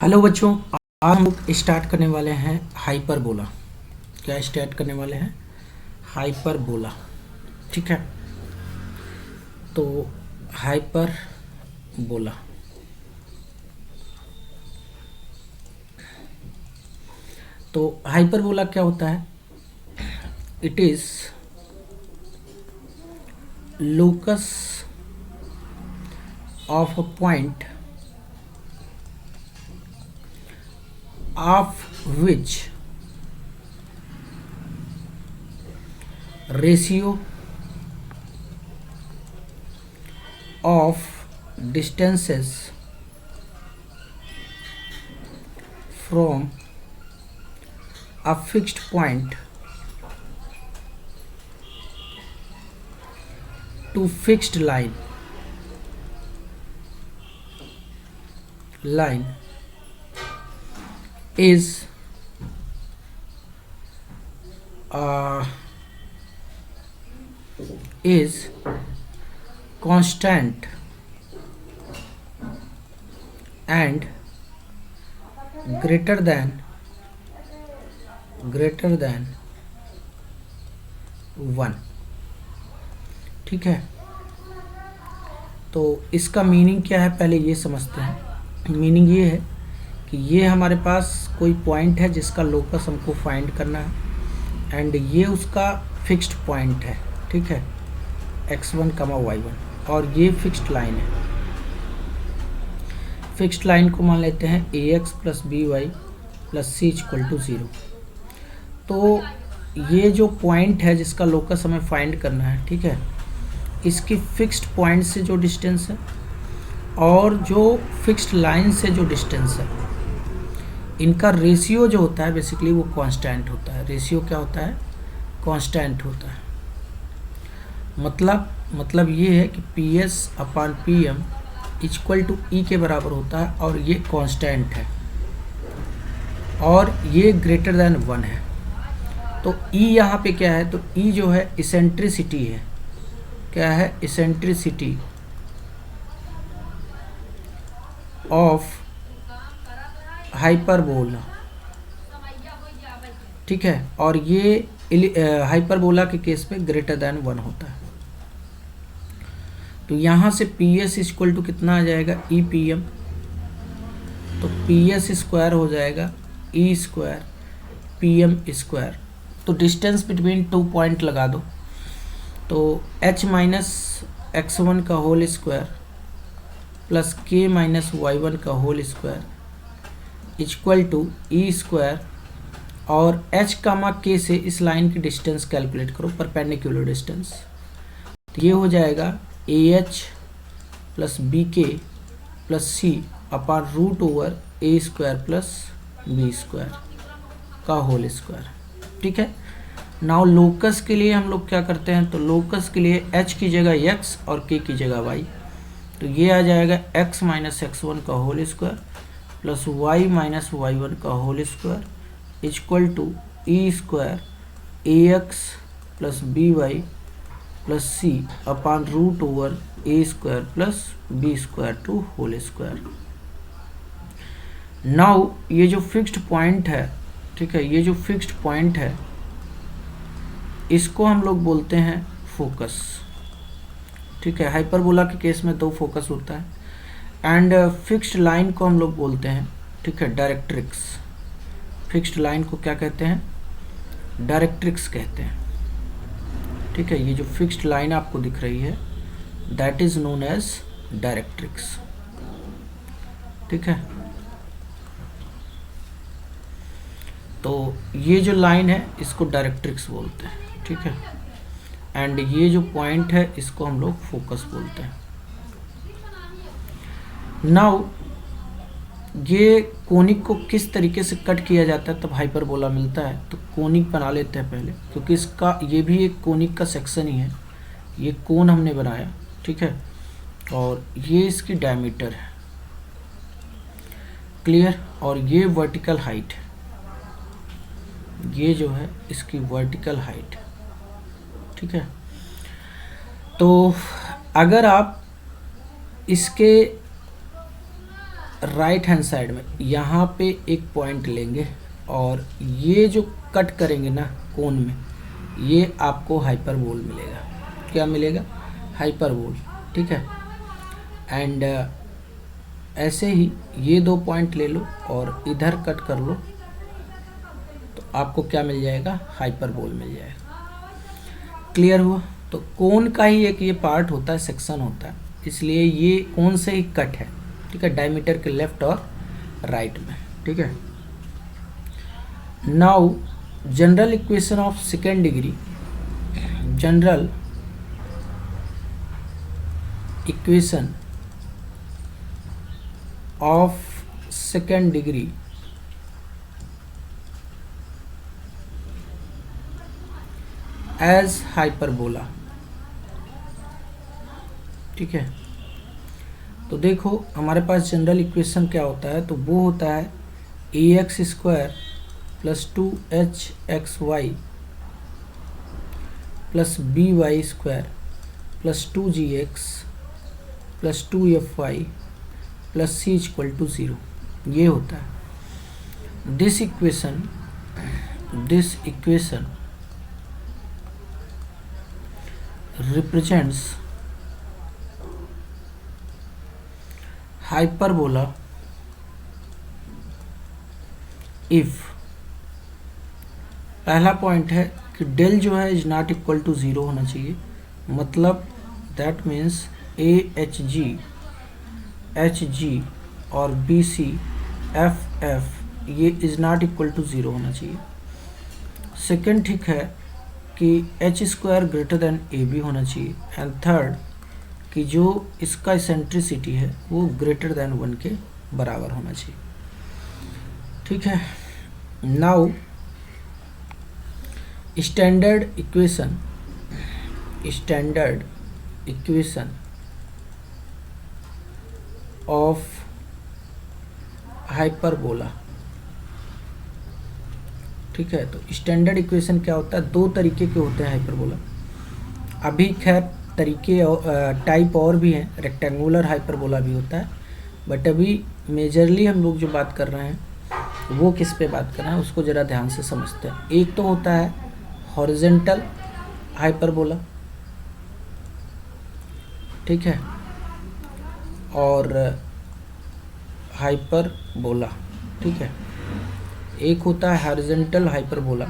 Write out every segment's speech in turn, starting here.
Hello बच्चों, आज हम लोग स्टार्ट करने वाले हैं हाइपरबोला। क्या स्टार्ट करने वाले हैं? हाइपरबोला। ठीक है, तो हाइपरबोला हाइपरबोला क्या होता है? It is locus of a point of which ratio of distances from a fixed point to fixed line is uh, constant and greater than 1। ठीक है, तो इसका मीनिंग क्या है पहले ये समझते हैं। मीनिंग ये है कि ये हमारे पास कोई पॉइंट है जिसका लोकस हमको फाइंड करना है एंड ये उसका फिक्स्ड पॉइंट है। ठीक है, x1, y1 और ये फिक्स्ड लाइन है। फिक्स्ड लाइन को मान लेते हैं ax plus B Y plus C equal to 0। तो ये जो पॉइंट है जिसका लोकस हमें फाइंड करना है, ठीक है, इसकी फिक्स्ड पॉइंट से जो डिस्टेंस है और जो फिक्स्ड लाइन से जो डिस्टेंस है, इनका रेशियो जो होता है बेसिकली वो कांस्टेंट होता है। रेशियो क्या होता है? कांस्टेंट होता है। मतलब ये है कि P S upon P M equal to e के बराबर होता है और ये कांस्टेंट है और ये ग्रेटर देन 1 है। तो ई यहाँ पे क्या है? तो ई जो है इसेंट्रिसिटी है। क्या है? Eccentricity of hyperbola. ठीक है, और ये हाइपरबोला के केस में ग्रेटर देन 1 होता है। तो यहाँ से पी एस इक्वल टू कितना आ जाएगा? E P M. तो पी एस स्क्वायर हो जाएगा E square P M square. तो डिस्टेंस बिटवीन 2 पॉइंट लगा दो, तो h माइनस x1 का whole square plus k minus y1 का whole square equal to E square और h कामा k से इस लाइन की डिस्टेंस कैलकुलेट करो, परपेंडिकुलर डिस्टेंस। तो ये हो जाएगा ah प्लस बी के plus C upon root over A square plus B square का होल स्क्वायर। ठीक है, नाउ लोकस के लिए हम लोग क्या करते हैं? तो लोकस के लिए h की जगह x और k की जगह y। तो ये आ जाएगा x माइनस x1 का whole square plus y minus y1 का whole square equal to E square ax plus B Y plus C upon root over A square plus B square to whole square. Now ये जो fixed point है, ठीक है, ये जो fixed point है इसको हम लोग बोलते हैं फोकस। ठीक है, हाइपरबोला के केस में 2 फोकस होता है एंड फिक्स्ड लाइन को हम लोग बोलते हैं, ठीक है, डायरेक्ट्रिक्स। फिक्स्ड लाइन को क्या कहते हैं? डायरेक्ट्रिक्स कहते हैं। ठीक है, ये जो फिक्स्ड लाइन आपको दिख रही है that is known as directrix. ठीक है, तो ये जो लाइन है इसको डायरेक्ट्रिक्स बोलते हैं। ठीक है, एंड ये जो पॉइंट है इसको हम लोग फोकस बोलते हैं। नाउ ये कोनिक को किस तरीके से कट किया जाता है तब हाइपरबोला मिलता है? तो कोनिक बना लेते हैं पहले, क्योंकि इसका ये भी एक कोनिक का सेक्शन ही है। ये कोन हमने बनाया, ठीक है, और ये इसकी डायमीटर है, क्लियर, और ये वर्टिकल हाइट है। ये जो है इसकी वर्टिकल हाइट। ठीक है, तो अगर आप इसके राइट हैंड साइड में यहाँ पे एक पॉइंट लेंगे और ये जो कट करेंगे ना कोन में, ये आपको हाइपरबोल मिलेगा। क्या मिलेगा? हाइपरबोल। ठीक है। एंड ऐसे ही ये 2 पॉइंट ले लो और इधर कट कर लो तो आपको क्या मिल जाएगा? हाइपरबोल मिल जाएगा। क्लियर हुआ? तो कोन का ही एक ये पार्ट होता है, सेक्शन होता है, इसलिए ये कोन से ही कट है। ठीक है, डायमीटर के लेफ्ट और राइट में। ठीक है। Now general equation of second degree, general equation of second degree as hyperbola. ठीक है। तो देखो हमारे पास जनरल इक्वेशन क्या होता है, तो वो होता है ax² plus 2hxy plus by² plus 2gx plus 2fy plus c equal to 0। ये होता है। This equation represents hyperbola if, पहला पॉइंट है कि डेल जो है इज नॉट इक्वल टू 0 होना चाहिए, मतलब दैट मीन्स HG और BC FF ये इज नॉट इक्वल टू 0 होना चाहिए। सेकंड ठीक है कि h² ग्रेटर देन AB होना चाहिए। एंड थर्ड कि जो इसका इसेंट्रिसिटी है वो ग्रेटर देन 1 के बराबर होना चाहिए। ठीक है। Now standard equation of hyperbola. ठीक है। तो स्टैंडर्ड इक्वेशन क्या होता है? 2 तरीके के होते हैं हाइपरबोला। अभी खैर तरीके टाइप और भी हैं, रेक्टेंगुलर हाइपरबोला भी होता है, बट अभी मेजरली हम लोग जो बात कर रहे हैं वो किस पे बात कर रहे हैं उसको ज़रा ध्यान से समझते हैं। एक तो होता है हॉरिजेंटल हाइपरबोला। ठीक है। और हाइपरबोला। ठीक है। एक होता है हॉरिजेंटल हाइपरबोला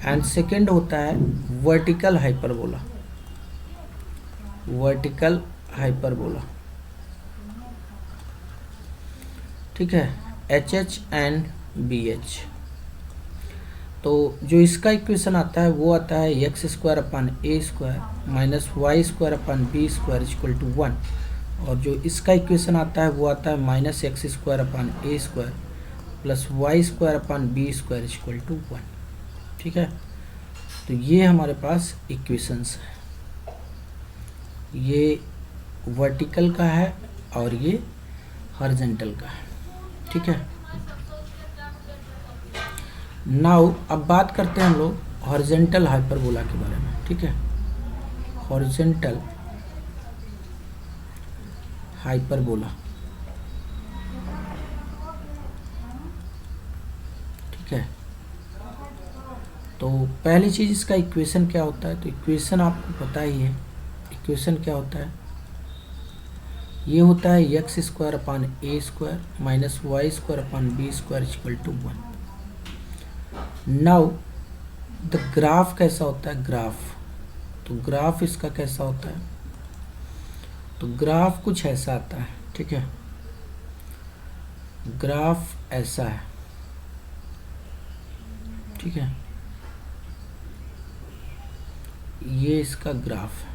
एंड सेकंड होता है वर्टिकल हाइपरबोला। ठीक है। HH and BH। तो जो इसका इक्वेशन आता है वो आता है x² minus y² equal to 1, और जो इसका इक्वेशन आता है वो आता है minus x² plus y² equal to 1। ठीक है। तो ये हमारे पास इक्वेशंस है, ये वर्टिकल का है और ये हॉरिजॉन्टल का है। ठीक है। नाउ अब बात करते हैं हम लोग हॉरिजॉन्टल हाइपरबोला के बारे में। ठीक है। Horizontal hyperbola. ठीक है। तो पहली चीज़ इसका इक्वेशन क्या होता है, तो इक्वेशन आपको पता ही है। इक्वेशन क्या होता है? ये होता है x² minus y² equal to 1। Now the graph कैसा होता है? तो ग्राफ इसका कैसा होता है? तो ग्राफ कुछ ऐसा आता है। ठीक है। ग्राफ ऐसा है। ठीक है। ये इसका ग्राफ है।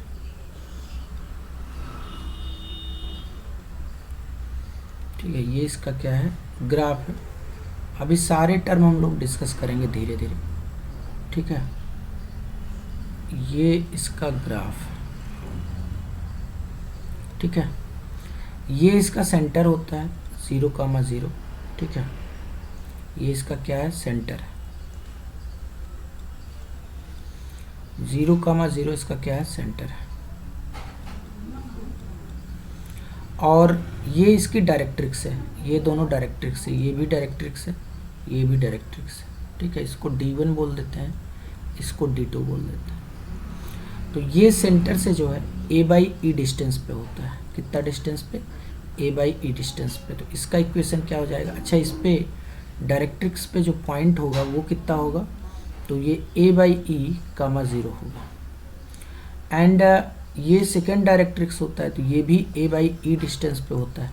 ठीक है। ये इसका क्या है? ग्राफ है। अभी सारे टर्म हम लोग डिस्कस करेंगे धीरे धीरे। ठीक है। ये इसका ग्राफ है। ठीक है। ये इसका सेंटर होता है 0,0। ठीक है। ये इसका क्या है? सेंटर है। 0,0 इसका क्या है? सेंटर है। और ये इसकी डायरेक्ट्रिक्स है, ये दोनों डायरेक्ट्रिक्स है, ये भी डायरेक्ट्रिक्स है, ये भी डायरेक्ट्रिक्स है, ठीक है। इसको D1 बोल देते हैं, इसको D2 बोल देते हैं। तो ये सेंटर से जो है A/E डिस्टेंस पे होता है। कितना डिस्टेंस पे? A/E डिस्टेंस पे। तो इसका इक्वेशन क्या हो जाएगा? अच्छा, इस पे डायरेक्ट्रिक्स पे जो पॉइंट होगा वो कितना होगा? तो ये A/E, 0 होगा। एंड ये सेकेंड डायरेक्ट्रिक्स होता है, तो ये भी A/E डिस्टेंस पे होता है।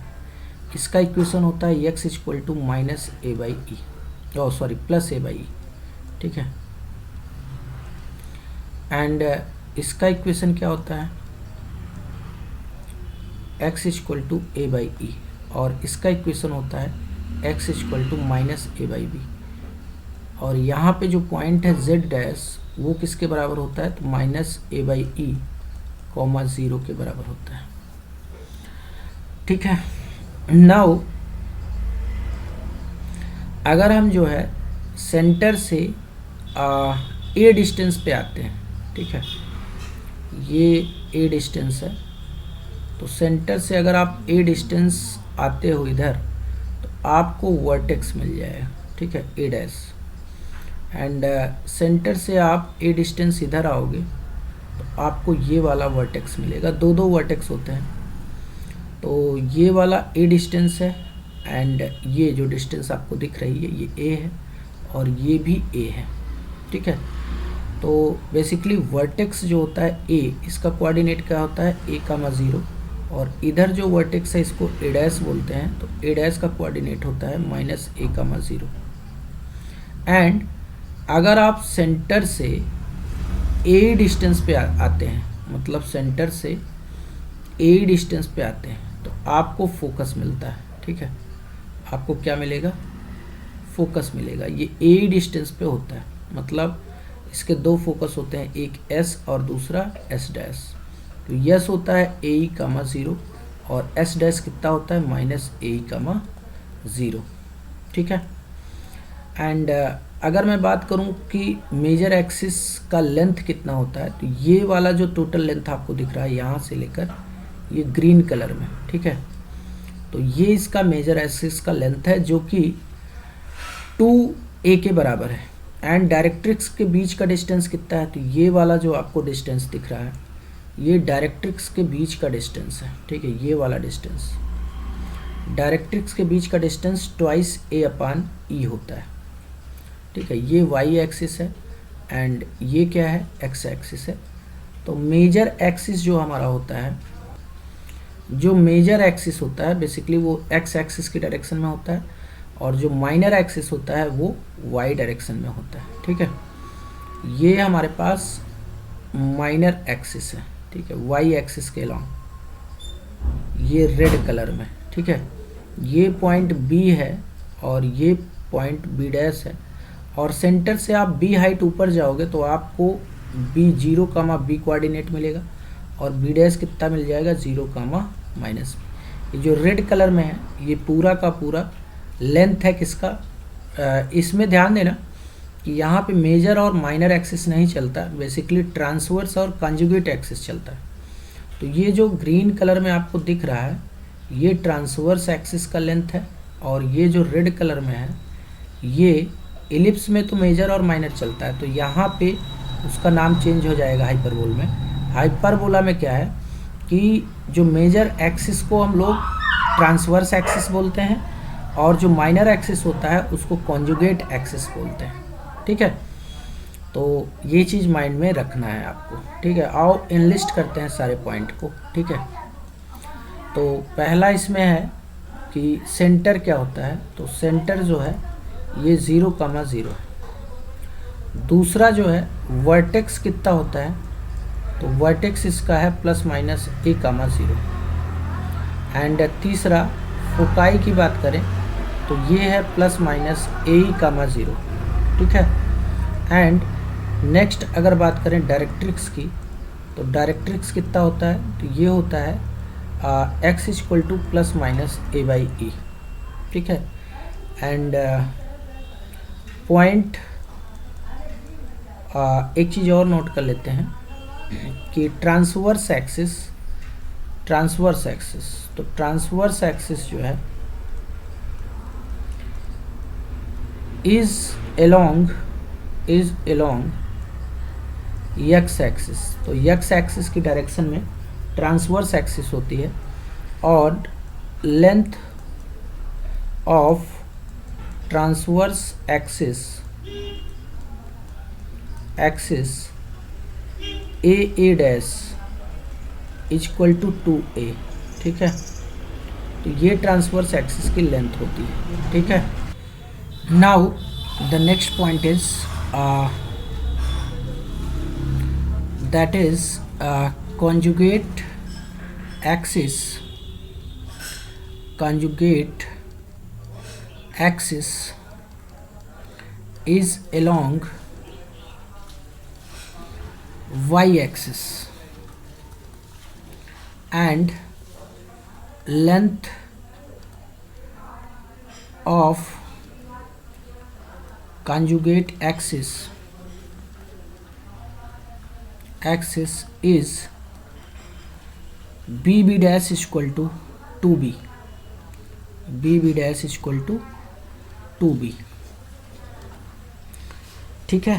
इसका इक्वेशन होता है x = -A/E, सॉरी +A/E, ठीक है। एंड इसका इक्वेशन क्या होता है? x = A/E, और इसका इक्वेशन होता है x = -A/B। और यहाँ पे जो पॉइंट है z' वो किसके बराबर होता है? तो -A/E, 0 के बराबर होता है, ठीक है। नाउ अगर हम जो है सेंटर से A डिस्टेंस पे आते हैं, ठीक है, ये A डिस्टेंस है। तो सेंटर से अगर आप A डिस्टेंस आते हो इधर, तो आपको वर्टेक्स मिल जाएगा, ठीक है, A'। एंड सेंटर से आप A डिस्टेंस इधर आओगे तो आपको ये वाला वर्टेक्स मिलेगा। दो वर्टेक्स होते हैं। तो ये वाला A डिस्टेंस है, एंड ये जो डिस्टेंस आपको दिख रही है ये A है, और ये भी A है, ठीक है। तो बेसिकली वर्टेक्स जो होता है A, इसका कोऑर्डिनेट क्या होता है? A, 0, और इधर जो वर्टेक्स है इसको A' बोलते हैं, तो A' का कोऑर्डिनेट होता है -A, 0। एंड अगर आप सेंटर से A डिस्टेंस पे आते हैं, मतलब सेंटर से A डिस्टेंस पे आते हैं, तो आपको फोकस मिलता है, ठीक है। आपको क्या मिलेगा? फोकस मिलेगा। ये A डिस्टेंस पे होता है, मतलब इसके दो फोकस होते हैं, एक S और दूसरा S'। तो S होता है AE, 0, और S' कितना होता है? -AE, 0, ठीक है। एंड अगर मैं बात करूं कि मेजर एक्सिस का लेंथ कितना होता है, तो ये वाला जो टोटल लेंथ आपको दिख रहा है यहाँ से लेकर ये ग्रीन कलर में, ठीक है, तो ये इसका मेजर एक्सिस का लेंथ है, जो कि 2a के बराबर है। एंड डायरेक्ट्रिक्स के बीच का डिस्टेंस कितना है? तो ये वाला जो आपको डिस्टेंस दिख रहा है, ये डायरेक्ट्रिक्स के बीच का डिस्टेंस है, ठीक है। ये वाला डिस्टेंस डायरेक्ट्रिक्स के बीच का डिस्टेंस 2a/E होता है, ठीक है। ये y एक्सिस है, एंड ये क्या है? x एक्सिस है। तो मेजर एक्सिस जो हमारा होता है, जो मेजर एक्सिस होता है बेसिकली वो x एक्सिस की डायरेक्शन में होता है, और जो माइनर एक्सिस होता है वो y डायरेक्शन में होता है, ठीक है। ये हमारे पास माइनर एक्सिस है, ठीक है, y एक्सिस के अलॉन्ग, ये रेड कलर में, ठीक है। ये पॉइंट B है और ये पॉइंट B' है, और सेंटर से आप B हाइट ऊपर जाओगे तो आपको B0, B कोऑर्डिनेट मिलेगा, और B' कितना मिल जाएगा? 0, -। ये जो रेड कलर में है ये पूरा का पूरा लेंथ है किसका? इसमें ध्यान देना कि यहाँ पे मेजर और माइनर एक्सिस नहीं चलता, बेसिकली ट्रांसवर्स और कंजुगेट एक्सिस चलता है। तो ये जो ग्रीन कलर में आपको दिख रहा है ये ट्रांसवर्स एक्सिस का लेंथ है, और ये जो रेड कलर में है ये एलिप्स में तो मेजर और माइनर चलता है, तो यहाँ पे उसका नाम चेंज हो जाएगा हाइपरबोल में। हाइपरबोला में क्या है कि जो मेजर एक्सिस को हम लोग ट्रांसवर्स एक्सिस बोलते हैं, और जो माइनर एक्सिस होता है उसको कॉन्जुगेट एक्सिस बोलते हैं, ठीक है। तो ये चीज़ माइंड में रखना है आपको, ठीक है। आओ इनलिस्ट करते हैं सारे पॉइंट को, ठीक है। तो पहला इसमें है कि सेंटर क्या होता है, तो सेंटर जो है ये 0, 0 है। दूसरा जो है वर्टेक्स कितना होता है, तो वर्टेक्स इसका है ±A, 0। एंड तीसरा फोकाई की बात करें तो ये है ±AE, 0, ठीक है। एंड नेक्स्ट अगर बात करें डायरेक्ट्रिक्स की, तो डायरेक्ट्रिक्स कितना होता है, तो ये होता है x = ±A/E, ठीक है। एंड पॉइंट एक चीज़ और नोट कर लेते हैं कि ट्रांसवर्स ट्रांसवर्स एक्सिस, तो ट्रांसवर्स एक्सिस जो है इज अलोंग एक्स एक्सिस, तो एक्स एक्सिस की डायरेक्शन में ट्रांसवर्स एक्सिस होती है और length of transverse axis A dash equal to 2a, ठीक है। तो ये ट्रांसवर्स एक्सिस की लेंथ होती है, ठीक है। Now the next point is that is conjugate axis is along y axis and length of conjugate axis is bb dash equal to 2b, bb dash equal to 2b, ठीक है।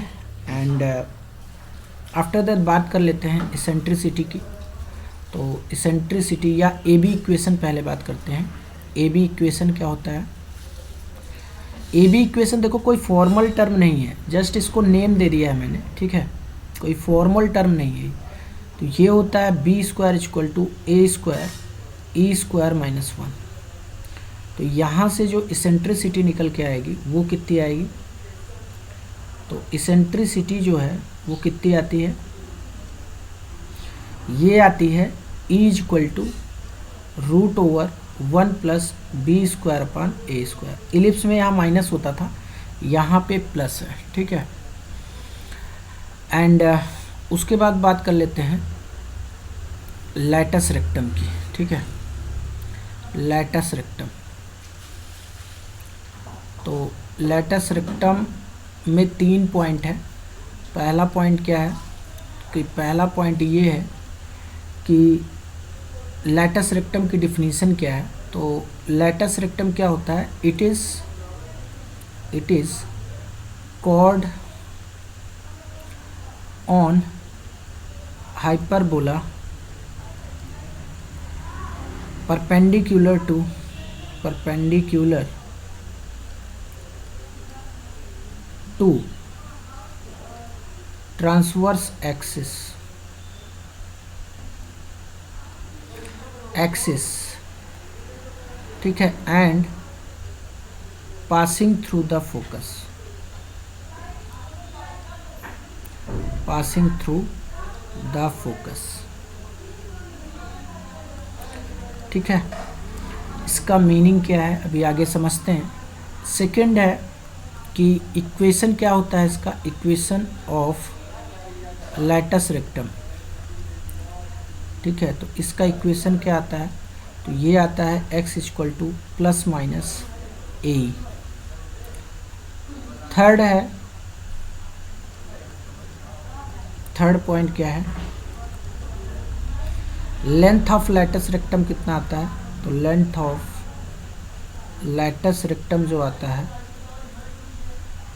And after that बात कर लेते हैं eccentricity की। तो eccentricity या ए b equation पहले बात करते हैं। ए बी इक्वेशन क्या होता है? ए बी इक्वेशन देखो कोई फॉर्मल टर्म नहीं है, जस्ट इसको नेम दे दिया है मैंने, ठीक है, कोई फॉर्मल टर्म नहीं है। तो ये होता है B square equal to A square E square minus 1। तो यहाँ से जो इसेंट्रिसिटी निकल के आएगी वो कितनी आएगी? तो इसेंट्रिसिटी जो है वो कितनी आती है? ये आती है E equal to √1 plus B square upon A square. Ellipse में यहाँ माइनस होता था, यहाँ पे प्लस है, ठीक है। एंड उसके बाद बात कर लेते हैं लैटस रेक्टम की, ठीक है। लैटस रेक्टम, तो लैटस रेक्टम में 3 पॉइंट है। पहला पॉइंट क्या है कि पहला पॉइंट ये है कि लैटस रेक्टम की डिफिनीशन क्या है। तो लैटस रेक्टम क्या होता है? It is chord on hyperbola perpendicular to transverse axis, ठीक है, and passing through the focus, ठीक है। इसका मीनिंग क्या है अभी आगे समझते हैं। सेकंड है कि इक्वेशन क्या होता है इसका? इक्वेशन ऑफ लैटस रेक्टम, ठीक है। तो इसका इक्वेशन क्या आता है? तो ये आता है x equal to plus minus a. Third point क्या है? लेंथ ऑफ लैटस रेक्टम कितना आता है? तो लेंथ ऑफ लैटस रेक्टम जो आता है,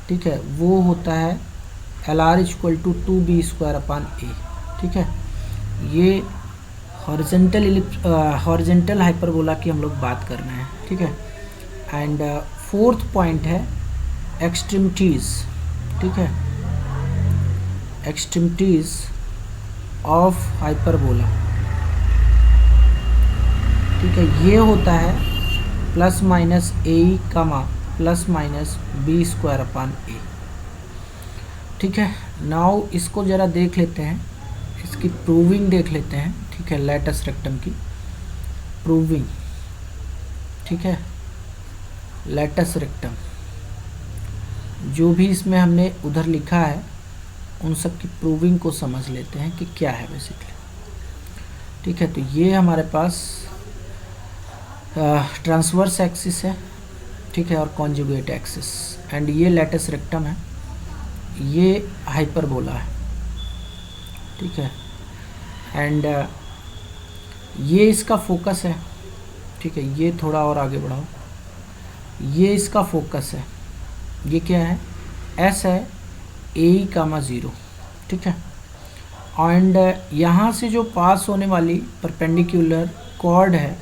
ठीक है, वो होता है LR equal to 2b square upon a, ठीक है। ये हॉरिजेंटल हाइपरबोला की हम लोग बात कर रहे हैं, ठीक है। एंड फोर्थ पॉइंट है एक्सट्रीमिटीज, ठीक है, एक्सट्रीमिटीज ऑफ हाइपरबोला, ठीक है। ये होता है plus minus a comma plus minus b square upon a, ठीक है। नाउ इसको ज़रा देख लेते हैं, इसकी प्रूविंग देख लेते हैं, ठीक है। लैटस रेक्टम की प्रूविंग, ठीक है। लैटस रेक्टम जो भी इसमें हमने उधर लिखा है उन सब की प्रूविंग को समझ लेते हैं कि क्या है बेसिकली, ठीक है। तो ये हमारे पास ट्रांसवर्स एक्सिस है, ठीक है, और कॉन्जुगेट एक्सिस, एंड ये लैटस रेक्टम है, ये हाइपरबोला है, ठीक है। एंड ये इसका फोकस है, ठीक है, ये थोड़ा और आगे बढ़ाओ, ये इसका फोकस है, ये क्या है, एस है, ए कामा 0, ठीक है। एंड यहाँ से जो पास होने वाली परपेंडिकुलर कॉर्ड है,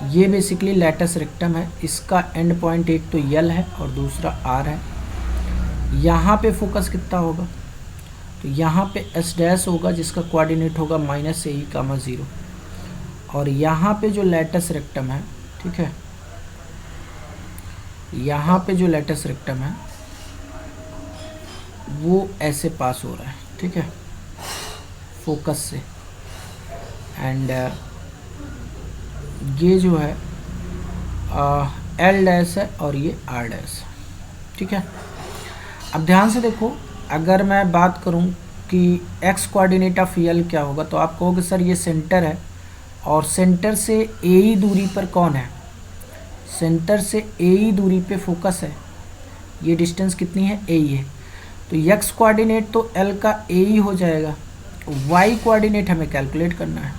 ये बेसिकली लैटस रेक्टम है, इसका एंड पॉइंट एक तो यल है और दूसरा आर है। यहाँ पे फोकस कितना होगा, तो यहाँ पे एस डैश होगा जिसका कोऑर्डिनेट होगा माइनस ए कामा 0, और यहाँ पे जो लैटस रेक्टम है, ठीक है, यहाँ पे जो लैटस रेक्टम है वो ऐसे पास हो रहा है, ठीक है, फोकस से। एंड ये जो है एल डैश है और ये आर डैश, ठीक है। अब ध्यान से देखो, अगर मैं बात करूं कि एक्स कोऑर्डिनेट ऑफ यल क्या होगा, तो आप कहोगे सर ये सेंटर है और सेंटर से ए ही दूरी पर कौन है, सेंटर से ए ही दूरी पे फोकस है, ये डिस्टेंस कितनी है, ए ही है, तो एक्स कोऑर्डिनेट तो एल का ए ही हो जाएगा, वाई कोऑर्डिनेट हमें कैलकुलेट करना है।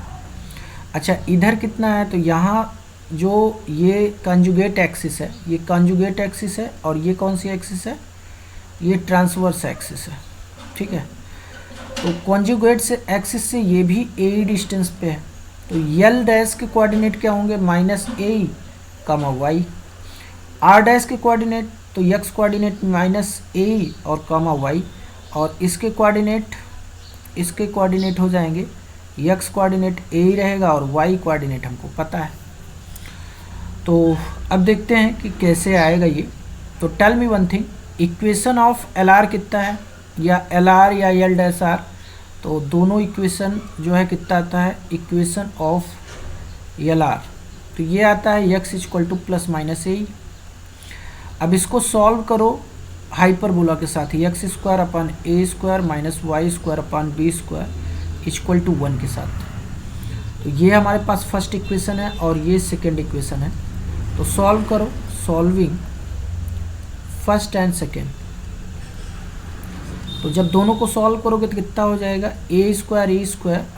अच्छा इधर कितना है, तो यहाँ जो ये कंजुगेट एक्सिस है, ये कंजुगेट एक्सिस है, और ये कौन सी एक्सिस है, ये ट्रांसवर्स एक्सिस है, ठीक है। तो कंजुगेट से एक्सिस से ये भी ए ही डिस्टेंस पे है, तो यल डैश के कोऑर्डिनेट क्या होंगे, minus A comma Y. R dash के कोऑर्डिनेट, तो एक्स कोऑर्डिनेट माइनस ए और कामा वाई, और इसके कोऑर्डिनेट हो जाएंगे, एक्स कोऑर्डिनेट ए ही रहेगा और वाई कोऑर्डिनेट हमको पता है। तो अब देखते हैं कि कैसे आएगा ये। तो tell me one thing, equation of L R कितना है, या एल आर या एल डैश आर, तो दोनों इक्वेशन जो है कितना आता है, इक्वेशन ऑफ एल आर, तो ये आता है x equal to plus minus a. अब इसको सॉल्व करो हाइपरबोला के साथ, x square upon A square minus Y square upon B square equal to 1 के साथ। तो ये हमारे पास फर्स्ट इक्वेशन है और ये सेकेंड इक्वेशन है। तो सॉल्व करो, सॉल्विंग फर्स्ट एंड सेकेंड, तो जब दोनों को सॉल्व करोगे तो कितना हो जाएगा, a square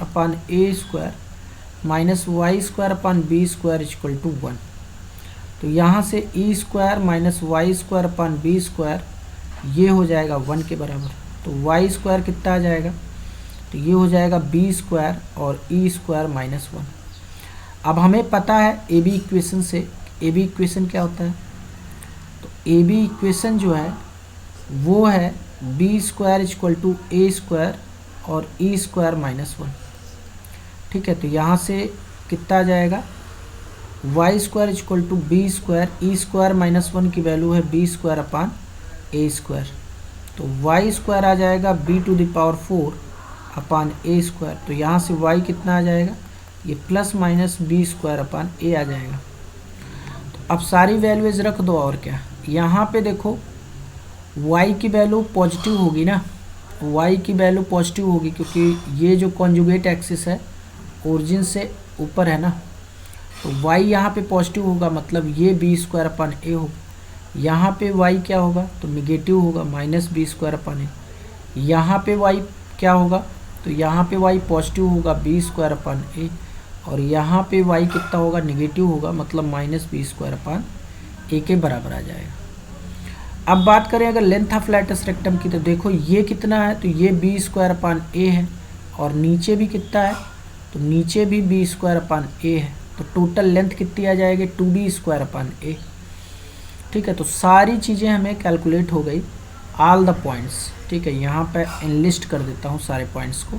upon A square minus Y square upon B square equal to 1। तो यहाँ से e square minus Y square upon B square ये हो जाएगा 1 के बराबर। तो वाई स्क्वायर कितना आ जाएगा, तो ये हो जाएगा बी स्क्वायर और ई स्क्वायर माइनस 1। अब हमें पता है ए बी इक्वेशन से, ए बी इक्वेशन क्या होता है, तो ए बी इक्वेशन जो है वो है B square equal to A square और ई स्क्वायर माइनस 1, ठीक है। तो यहाँ से कितना आ जाएगा, y square equal to B square, E square minus 1 की वैल्यू है बी स्क्वायर अपान ए स्क्वायर, तो वाई स्क्वायर आ जाएगा b to the power 4 upon A square. तो यहाँ से वाई कितना आ जाएगा, ये plus minus b square upon a आ जाएगा। तो अब सारी वैल्यूज रख दो, और क्या, यहाँ पे देखो y की वैल्यू पॉजिटिव होगी ना, y की वैल्यू पॉजिटिव होगी क्योंकि ये जो कॉन्जुगेट एक्सिस है ओरिजिन से ऊपर है ना, तो y यहाँ पे पॉजिटिव होगा, मतलब ये बी स्क्वायर अपन ए होगा। यहाँ पे y क्या होगा, तो निगेटिव होगा, माइनस बी स्क्वायर अपन ए। यहाँ पे y क्या होगा, तो यहाँ पे y पॉजिटिव होगा, बी स्क्वायर अपन ए, और यहाँ पे y कितना होगा, निगेटिव होगा, मतलब माइनस बी स्क्वायर अपन ए के बराबर आ जाएगा। अब बात करें अगर लेंथ ऑफ लैटस रेक्टम की, तो देखो ये कितना है, तो ये बी स्क्वायर अपान ए है, और नीचे भी कितना है, तो नीचे भी बी स्क्वायर अपान ए है। तो टोटल लेंथ कितनी आ जाएगी, 2b स्क्वायर अपान ए, ठीक है। तो सारी चीज़ें हमें कैलकुलेट हो गई, ऑल द पॉइंट्स, ठीक है। यहाँ पे इनलिस्ट कर देता हूँ सारे पॉइंट्स को,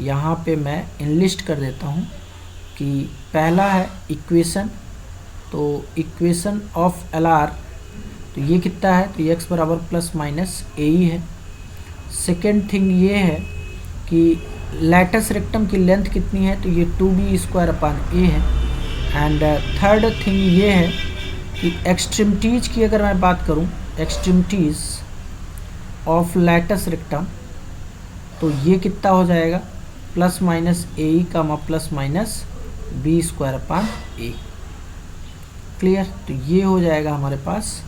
यहाँ पे मैं इनलिस्ट कर देता हूँ कि पहला है इक्वेशन, तो इक्वेशन ऑफ एल आर, तो ये कितना है, तो एक्स बराबर प्लस माइनस ए ही है। सेकेंड थिंग ये है कि लैटस रेक्टम की लेंथ कितनी है, तो ये 2b स्क्वायर अपान ए है। एंड थर्ड थिंग ये है कि एक्सट्रीमिटीज़ की अगर मैं बात करूं, एक्सट्रीमिटीज़ ऑफ लैटस रेक्टम, तो ये कितना हो जाएगा, plus minus a e comma plus minus b square upon a. Clear, तो ये हो जाएगा हमारे पास,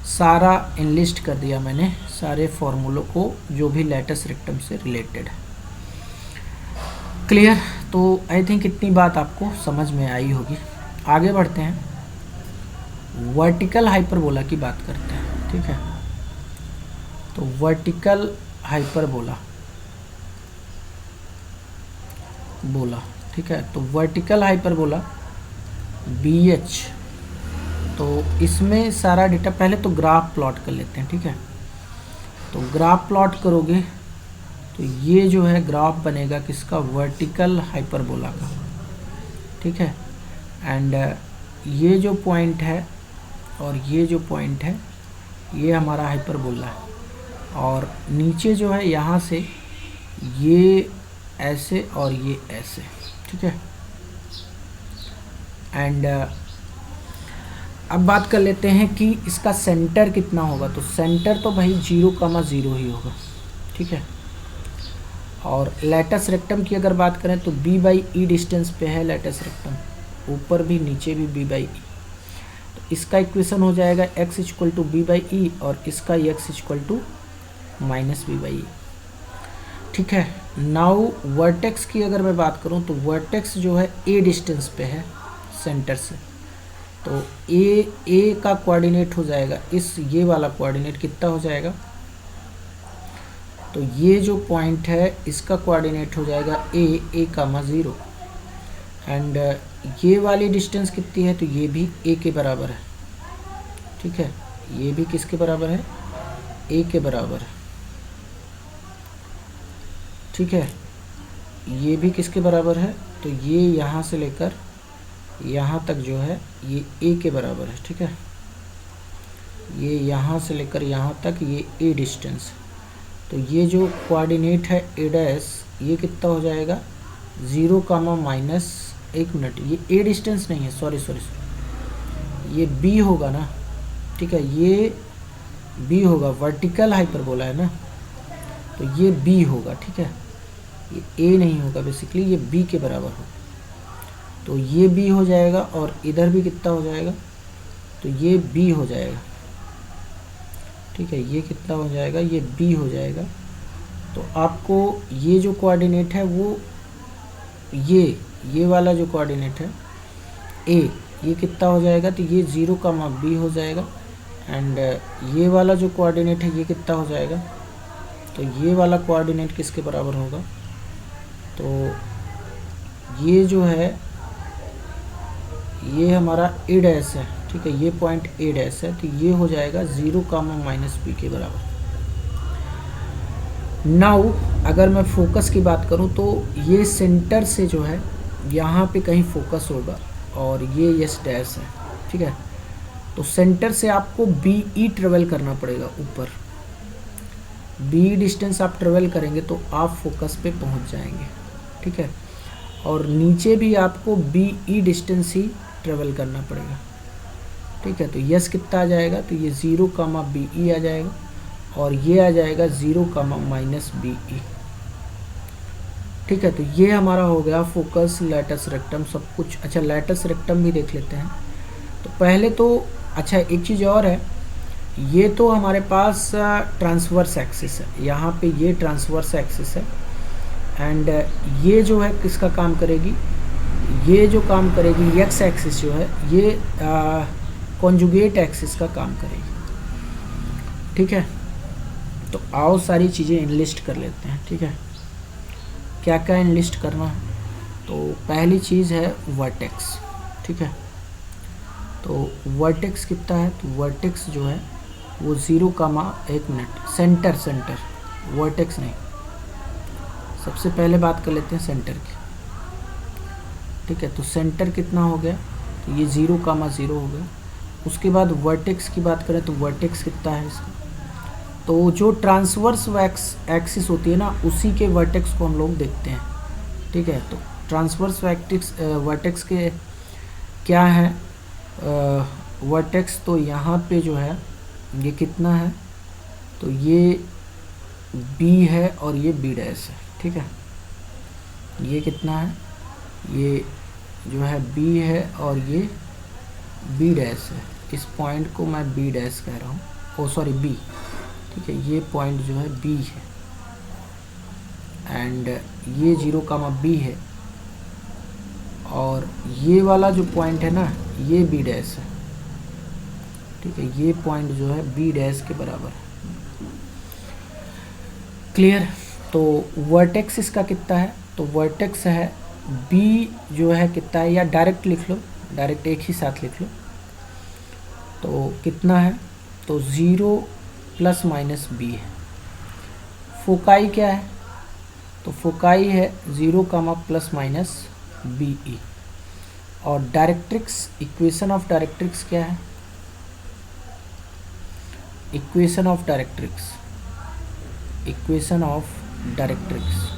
सारा इनलिस्ट कर दिया मैंने सारे फॉर्मूलों को जो भी लैटस रेक्टम से रिलेटेड है। क्लियर, तो आई थिंक इतनी बात आपको समझ में आई होगी। आगे बढ़ते हैं, वर्टिकल हाइपरबोला की बात करते हैं। ठीक है, तो वर्टिकल हाइपरबोला ठीक है, तो वर्टिकल हाइपरबोला BH, तो इसमें सारा डेटा, पहले तो ग्राफ प्लॉट कर लेते हैं। ठीक है, तो ग्राफ प्लॉट करोगे तो ये जो है ग्राफ बनेगा किसका, वर्टिकल हाइपरबोला का। ठीक है, एंड ये जो पॉइंट है और ये जो पॉइंट है ये हमारा हाइपरबोला है, और नीचे जो है यहाँ से ये ऐसे और ये ऐसे। ठीक है, एंड अब बात कर लेते हैं कि इसका सेंटर कितना होगा। तो सेंटर तो भाई 0,0 ही होगा। ठीक है, और लेटस रेक्टम की अगर बात करें तो B/E डिस्टेंस पे है लेटस रेक्टम, ऊपर भी नीचे भी B/E। तो इसका इक्वेशन हो जाएगा x = B/E और इसका x = -B/E। ठीक है, नाउ वर्टेक्स की अगर मैं बात करूं तो वर्टेक्स जो है A डिस्टेंस पे है सेंटर से, तो ए का कोऑर्डिनेट हो जाएगा ये वाला कोऑर्डिनेट कितना हो जाएगा, तो ये जो पॉइंट है इसका कोऑर्डिनेट हो जाएगा a,0, एंड ये वाली डिस्टेंस कितनी है, तो ये भी a के बराबर है। ठीक है, ये भी किसके बराबर है, a के बराबर है। ठीक है, ये भी किसके बराबर है, तो ये यहाँ से लेकर यहाँ तक जो है ये a के बराबर है। ठीक है, ये यहाँ से लेकर यहाँ तक ये a डिस्टेंस, तो ये जो कोऑर्डिनेट है a', ये कितना हो जाएगा 0, -1 मिनट, ये a डिस्टेंस नहीं है, सॉरी ये b होगा ना। ठीक है, ये b होगा, वर्टिकल हाइपरबोला है ना, तो ये b होगा। ठीक है, ये a नहीं होगा, बेसिकली ये b के बराबर होगा, तो ये b हो जाएगा, और इधर भी कितना हो जाएगा, तो ये b हो जाएगा। ठीक है, ये कितना हो जाएगा, ये b हो जाएगा। तो आपको ये जो कोऑर्डिनेट है वो ये वाला जो कोऑर्डिनेट है a, ये कितना हो जाएगा, तो ये 0,b हो जाएगा, एंड ये वाला जो कोऑर्डिनेट है ये कितना हो जाएगा, तो ये वाला कोऑर्डिनेट किसके बराबर होगा, तो ये जो है ये हमारा a' है। ठीक है, ये पॉइंट a' है, तो ये हो जाएगा 0, -b के बराबर। नाउ अगर मैं फोकस की बात करूं तो ये सेंटर से जो है यहाँ पे कहीं फोकस होगा, और ये S' है। ठीक है, तो सेंटर से आपको BE ट्रेवल करना पड़ेगा ऊपर, BE डिस्टेंस आप ट्रेवल करेंगे तो आप फोकस पे पहुंच जाएंगे। ठीक है, और नीचे भी आपको BE डिस्टेंस ही ट्रेवल करना पड़ेगा। ठीक है, तो यस कितना आ जाएगा, तो ये 0, BE आ जाएगा, और ये आ जाएगा 0, -BE। ठीक है, तो ये हमारा हो गया फोकस, लेटस रेक्टम, सब कुछ। अच्छा, लेटस रेक्टम भी देख लेते हैं। तो पहले तो अच्छा एक चीज़ और है, ये तो हमारे पास ट्रांसवर्स एक्सिस है, यहाँ पे ये ट्रांसवर्स एक्सिस है, एंड ये जो है किसका काम करेगी, ये जो काम करेगी एक्स एक्सिस जो है ये कॉन्जुगेट एक्सिस का काम करेगी। ठीक है, तो आओ सारी चीज़ें इनलिस्ट कर लेते हैं। ठीक है, क्या क्या इनलिस्ट करना है, तो पहली चीज़ है वर्टेक्स। ठीक है, तो वर्टेक्स कितना है, तो वर्टेक्स जो है वो 0,1 मिनट, सेंटर वर्टेक्स नहीं, सबसे पहले बात कर लेते हैं सेंटर की। ठीक है, तो सेंटर कितना हो गया, तो ये 0,0 हो गया। उसके बाद वर्टेक्स की बात करें तो वर्टेक्स कितना है इसका, तो जो ट्रांसवर्स एक्सिस होती है ना, उसी के वर्टेक्स को हम लोग देखते हैं। ठीक है, तो ट्रांसवर्स वर्टेक्स के क्या है, वर्टेक्स तो यहाँ पे जो है ये कितना है, तो ये B है और ये B' है। ठीक है, ये कितना है, ये जो है B है और ये B' है। इस पॉइंट को मैं B' कह रहा हूँ, ओ सॉरी B। ठीक है, ये पॉइंट जो है B है, एंड ये 0, B है, और ये वाला जो पॉइंट है ना, ये बी डैश है, ठीक है, ये पॉइंट जो है बी डैश के बराबर है। क्लियर। तो वर्टेक्स इसका कितना है, तो वर्टेक्स है बी जो है कितना है, या डायरेक्ट लिख लो, डायरेक्ट एक ही साथ लिख लो। तो कितना है, तो 0 प्लस माइनस बी है। फोकाई क्या है, तो फोकाई है 0 comma plus minus B e. और डायरेक्ट्रिक्स, इक्वेशन ऑफ डायरेक्ट्रिक्स क्या है, equation of directrix, equation of directrix,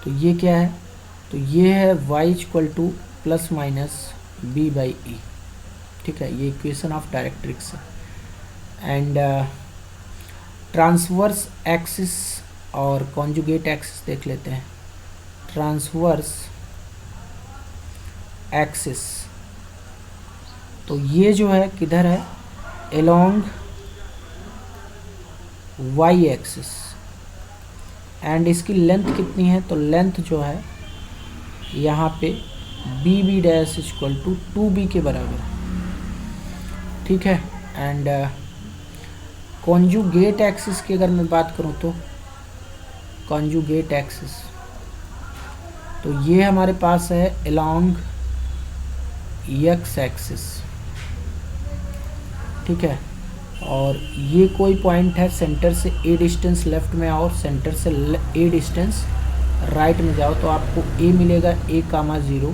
तो ये क्या है, तो ये है y equal to plus minus b by e, ठीक है, ये इक्वेशन ऑफ डायरेक्ट्रिक्स है। एंड ट्रांसवर्स एक्सिस और कॉन्जुगेट एक्सिस देख लेते हैं। ट्रांसवर्स एक्सिस, तो ये जो है किधर है, अलोंग y एक्सिस, एंड इसकी लेंथ कितनी है, तो लेंथ जो है यहाँ पे B B dash equal to 2b के बराबर है, ठीक है। एंड कॉन्जुगेट एक्सिस की अगर मैं बात करूँ तो कॉन्जुगेट एक्सिस, तो ये हमारे पास है अलोंग x एक्सिस, ठीक है, और ये कोई पॉइंट है सेंटर से a डिस्टेंस लेफ्ट में आओ, सेंटर से a डिस्टेंस राइट में जाओ, तो आपको a मिलेगा a कामा 0,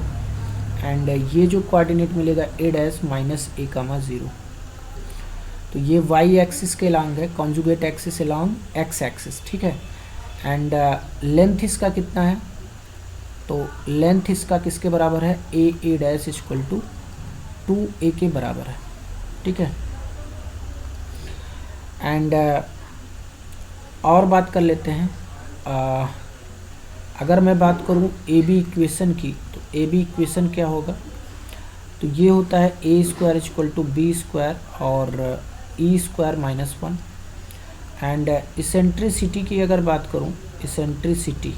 एंड ये जो कोऑर्डिनेट मिलेगा a डैश माइनस a कामा 0। तो ये y एक्सिस के अलॉन्ग है, conjugate axis along x axis, ठीक है। एंड लेंथ इसका कितना है, तो लेंथ इसका किसके बराबर है, a dash equal to 2a के बराबर है, ठीक है। एंड और बात कर लेते हैं, अगर मैं बात करूं ए बी इक्वेशन की, तो ए बी इक्वेशन क्या होगा, तो ये होता है a square equal to B square और ई स्क्वायर माइनस 1। एंड इसेंट्रिसिटी की अगर बात करूं, इसेंट्रिसिटी,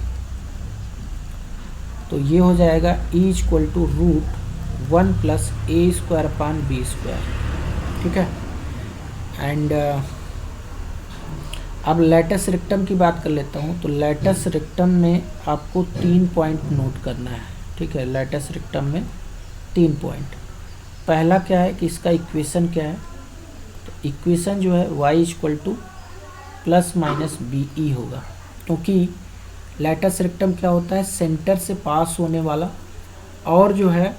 तो ये हो जाएगा e equal to √1 plus A square upon B square, ठीक है। एंड अब लैटिस रेक्टम की बात कर लेता हूँ। तो लैटिस रेक्टम में आपको 3 पॉइंट नोट करना है, ठीक है। लैटिस रेक्टम में 3 पॉइंट। पहला क्या है कि इसका इक्वेशन क्या है, तो इक्वेशन जो है y equal to plus minus B E होगा, क्योंकि लैटिस रेक्टम क्या होता है, सेंटर से पास होने वाला और जो है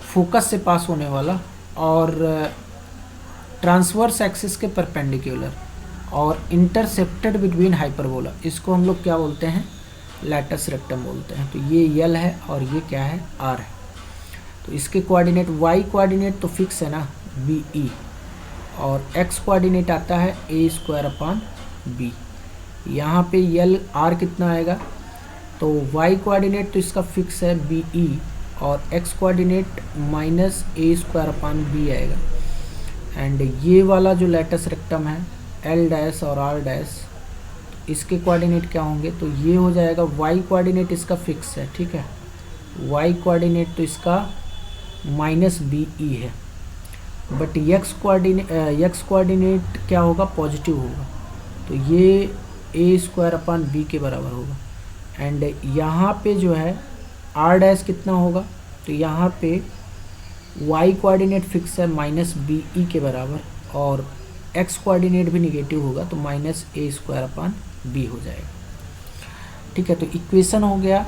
फोकस से पास होने वाला और ट्रांसवर्स एक्सिस के परपेंडिकुलर और इंटरसेप्टेड बिटवीन हाइपरबोला, इसको हम लोग क्या बोलते हैं, लैटिस रेक्टम बोलते हैं। तो ये यल है और ये क्या है, आर है। तो इसके कोऑर्डिनेट, वाई कोऑर्डिनेट तो फिक्स है ना, बी ई, और एक्स कोऑर्डिनेट आता है ए स्क्वायर अपान बी। यहाँ पे यल आर कितना आएगा, तो वाई कोऑर्डिनेट तो इसका फिक्स है बी ई, और x coordinate minus A square upon B आएगा। एंड ये वाला जो लैटिस रेक्टम है एल डैश और आर डैश, इसके कोऑर्डिनेट क्या होंगे, तो ये हो जाएगा वाई कोऑर्डिनेट इसका फिक्स है, ठीक है। वाई कोऑर्डिनेट तो इसका माइनस बी ई है, बट एक्स कोऑर्डिनेट क्या होगा, पॉजिटिव होगा, तो ये ए स्क्वायर अपान बी के बराबर होगा। एंड यहाँ पे जो है आर डैश कितना होगा, तो यहाँ पे वाई कोऑर्डिनेट फिक्स है माइनस बी ई के बराबर, और एक्स कोऑर्डिनेट भी निगेटिव होगा, तो minus A square upon B हो जाएगा, ठीक है। तो इक्वेशन हो गया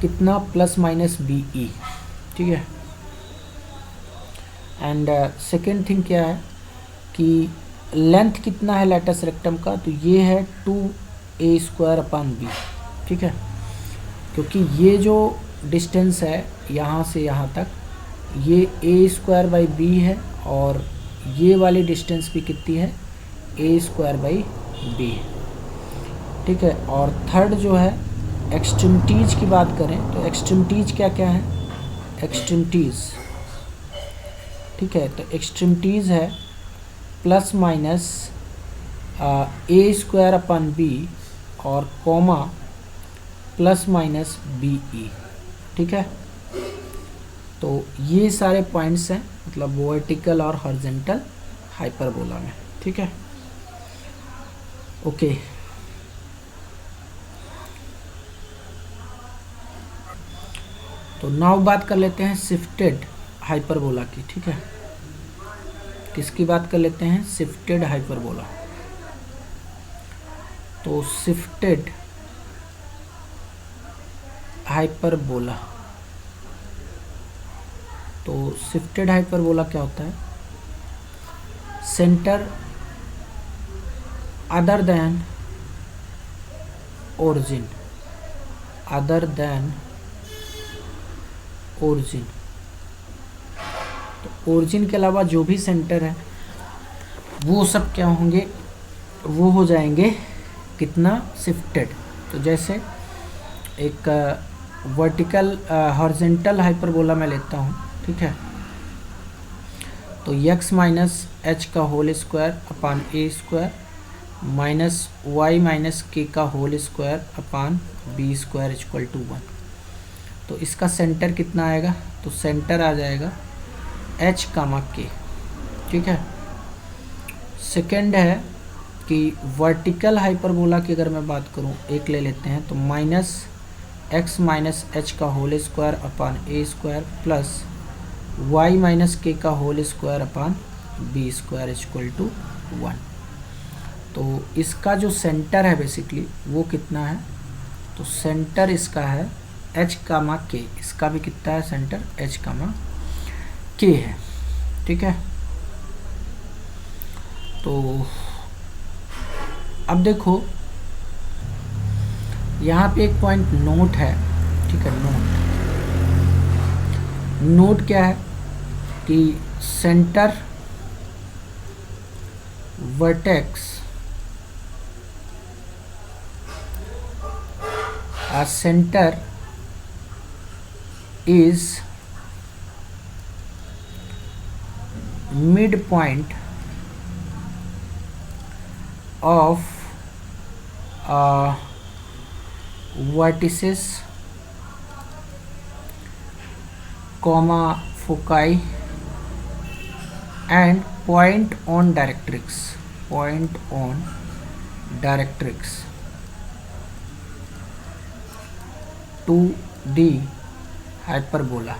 कितना, प्लस माइनस बी ई, ठीक है। एंड सेकेंड थिंग क्या है कि लेंथ कितना है लैटिस रेक्टम का, तो ये है 2a स्क्वायर अपान बी, ठीक है, क्योंकि ये जो डिस्टेंस है यहाँ से यहाँ तक, ये a स्क्वायर बाई बी है, और ये वाली डिस्टेंस भी कितनी है, a स्क्वायर बाई बी है, ठीक है। और थर्ड जो है एक्सट्रीमिटीज की बात करें, तो एक्सट्रीमिटीज क्या क्या है, एक्सट्रीमिटीज, ठीक है। तो एक्सट्रीमिटीज है plus minus A square upon B और comma plus minus B E, ठीक है। तो ये सारे पॉइंट्स हैं मतलब वर्टिकल और हॉरिजॉन्टल हाइपरबोला में, ठीक है। ओके, तो नाउ बात कर लेते हैं शिफ्टेड हाइपरबोला की, ठीक है। किसकी बात कर लेते हैं? Shifted hyperbola. तो शिफ्टेड हाइपरबोला, तो शिफ्टेड हाइपरबोला क्या होता है? Centre other than origin, other than origin. तो ओरिजिन के अलावा जो भी सेंटर है वो सब क्या होंगे? वो हो जाएंगे कितना? शिफ्टेड। तो जैसे एक वर्टिकल हॉरिजॉन्टल हाइपरबोला मैं लेता हूँ, ठीक है। तो x माइनस एच का होल स्क्वायर अपान ए square minus Y minus K का whole square upon B square equal to 1। तो इसका सेंटर कितना आएगा? तो सेंटर आ जाएगा h कामा के, ठीक है। सेकेंड है कि वर्टिकल हाइपरबोला की अगर मैं बात करूं, एक ले लेते हैं, तो माइनस एक्स माइनस एच का होल स्क्वायर अपान ए square plus Y minus K का whole square upon B square equal to 1। तो इसका जो सेंटर है बेसिकली वो कितना है? तो सेंटर इसका है h कामा के, इसका भी कितना है सेंटर? h कामा के है, ठीक है। तो अब देखो यहाँ पे एक पॉइंट नोट है, ठीक है। नोट क्या है कि centre vertex center is midpoint of vertices comma foci and point on directrix, point on directrix 2D hyperbola,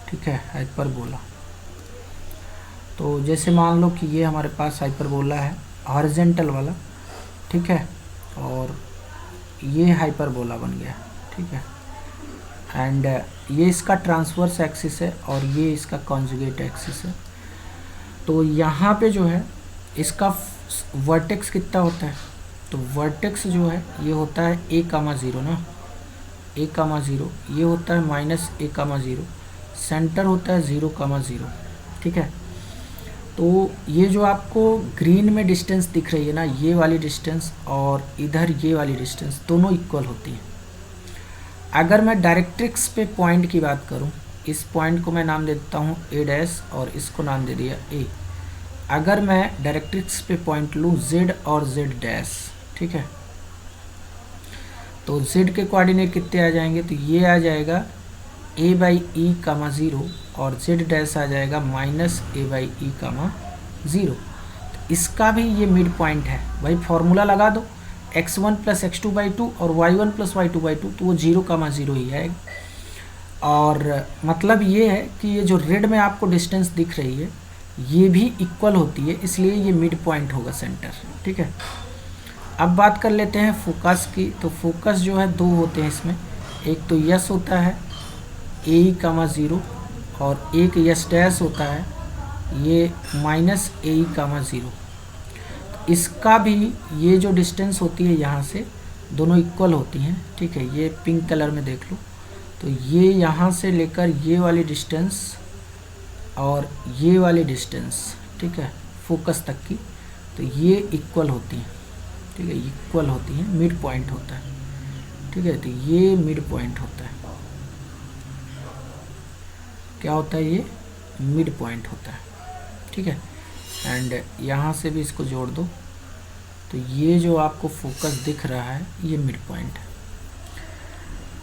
ठीक है। हाइपरबोला, तो जैसे मान लो कि ये हमारे पास हाइपरबोला है हॉरिजॉन्टल वाला, ठीक है, और ये हाइपरबोला बन गया, ठीक है। एंड ये इसका ट्रांसवर्स एक्सिस है और ये इसका कॉन्जुगेट एक्सिस है। तो यहाँ पे जो है इसका वर्टेक्स कितना होता है? तो वर्टेक्स जो है ये होता है a कामा 0 ना, a कामा 0, ये होता है माइनस a कामा 0, सेंटर होता है 0 कामा 0, ठीक है। तो ये जो आपको ग्रीन में डिस्टेंस दिख रही है ना, ये वाली डिस्टेंस और इधर ये वाली डिस्टेंस दोनों इक्वल होती है। अगर मैं डायरेक्ट्रिक्स पे पॉइंट की बात करूं, इस पॉइंट को मैं नाम दे देता हूं a डैश और इसको नाम दे दिया a। अगर मैं डायरेक्ट्रिक्स पे पॉइंट लूँ z और z डैश, ठीक है, तो z के कोऑर्डिनेट कितने आ जाएंगे? तो ये आ जाएगा a बाई ई कामा 0 और z डैश आ जाएगा माइनस a बाई ई कामा 0। तो इसका भी ये मिड पॉइंट है, भाई फॉर्मूला लगा दो x1 प्लस x2 बाई 2 और y1 प्लस y2 बाई 2, तो वो 0 कामा 0 ही आएगा। और मतलब ये है कि ये जो रेड में आपको डिस्टेंस दिख रही है ये भी इक्वल होती है, इसलिए ये मिड पॉइंट होगा सेंटर, ठीक है। अब बात कर लेते हैं फोकस की। तो फोकस जो है दो होते हैं इसमें, एक तो यस होता है ए कामा 0 और एक यस डैश होता है ये माइनस ए कामा 0। तो इसका भी ये जो डिस्टेंस होती है यहाँ से दोनों इक्वल होती हैं, ठीक है। ये पिंक कलर में देख लो, तो ये यहाँ से लेकर ये वाली डिस्टेंस और ये वाली डिस्टेंस, ठीक है, फोकस तक की, तो ये इक्वल होती हैं, ठीक है, इक्वल होती हैं, मिड पॉइंट होता है, ठीक है। तो ये मिड पॉइंट होता है, क्या होता है? ये मिड पॉइंट होता है, ठीक है। एंड यहाँ से भी इसको जोड़ दो, तो ये जो आपको फोकस दिख रहा है ये मिड पॉइंट है।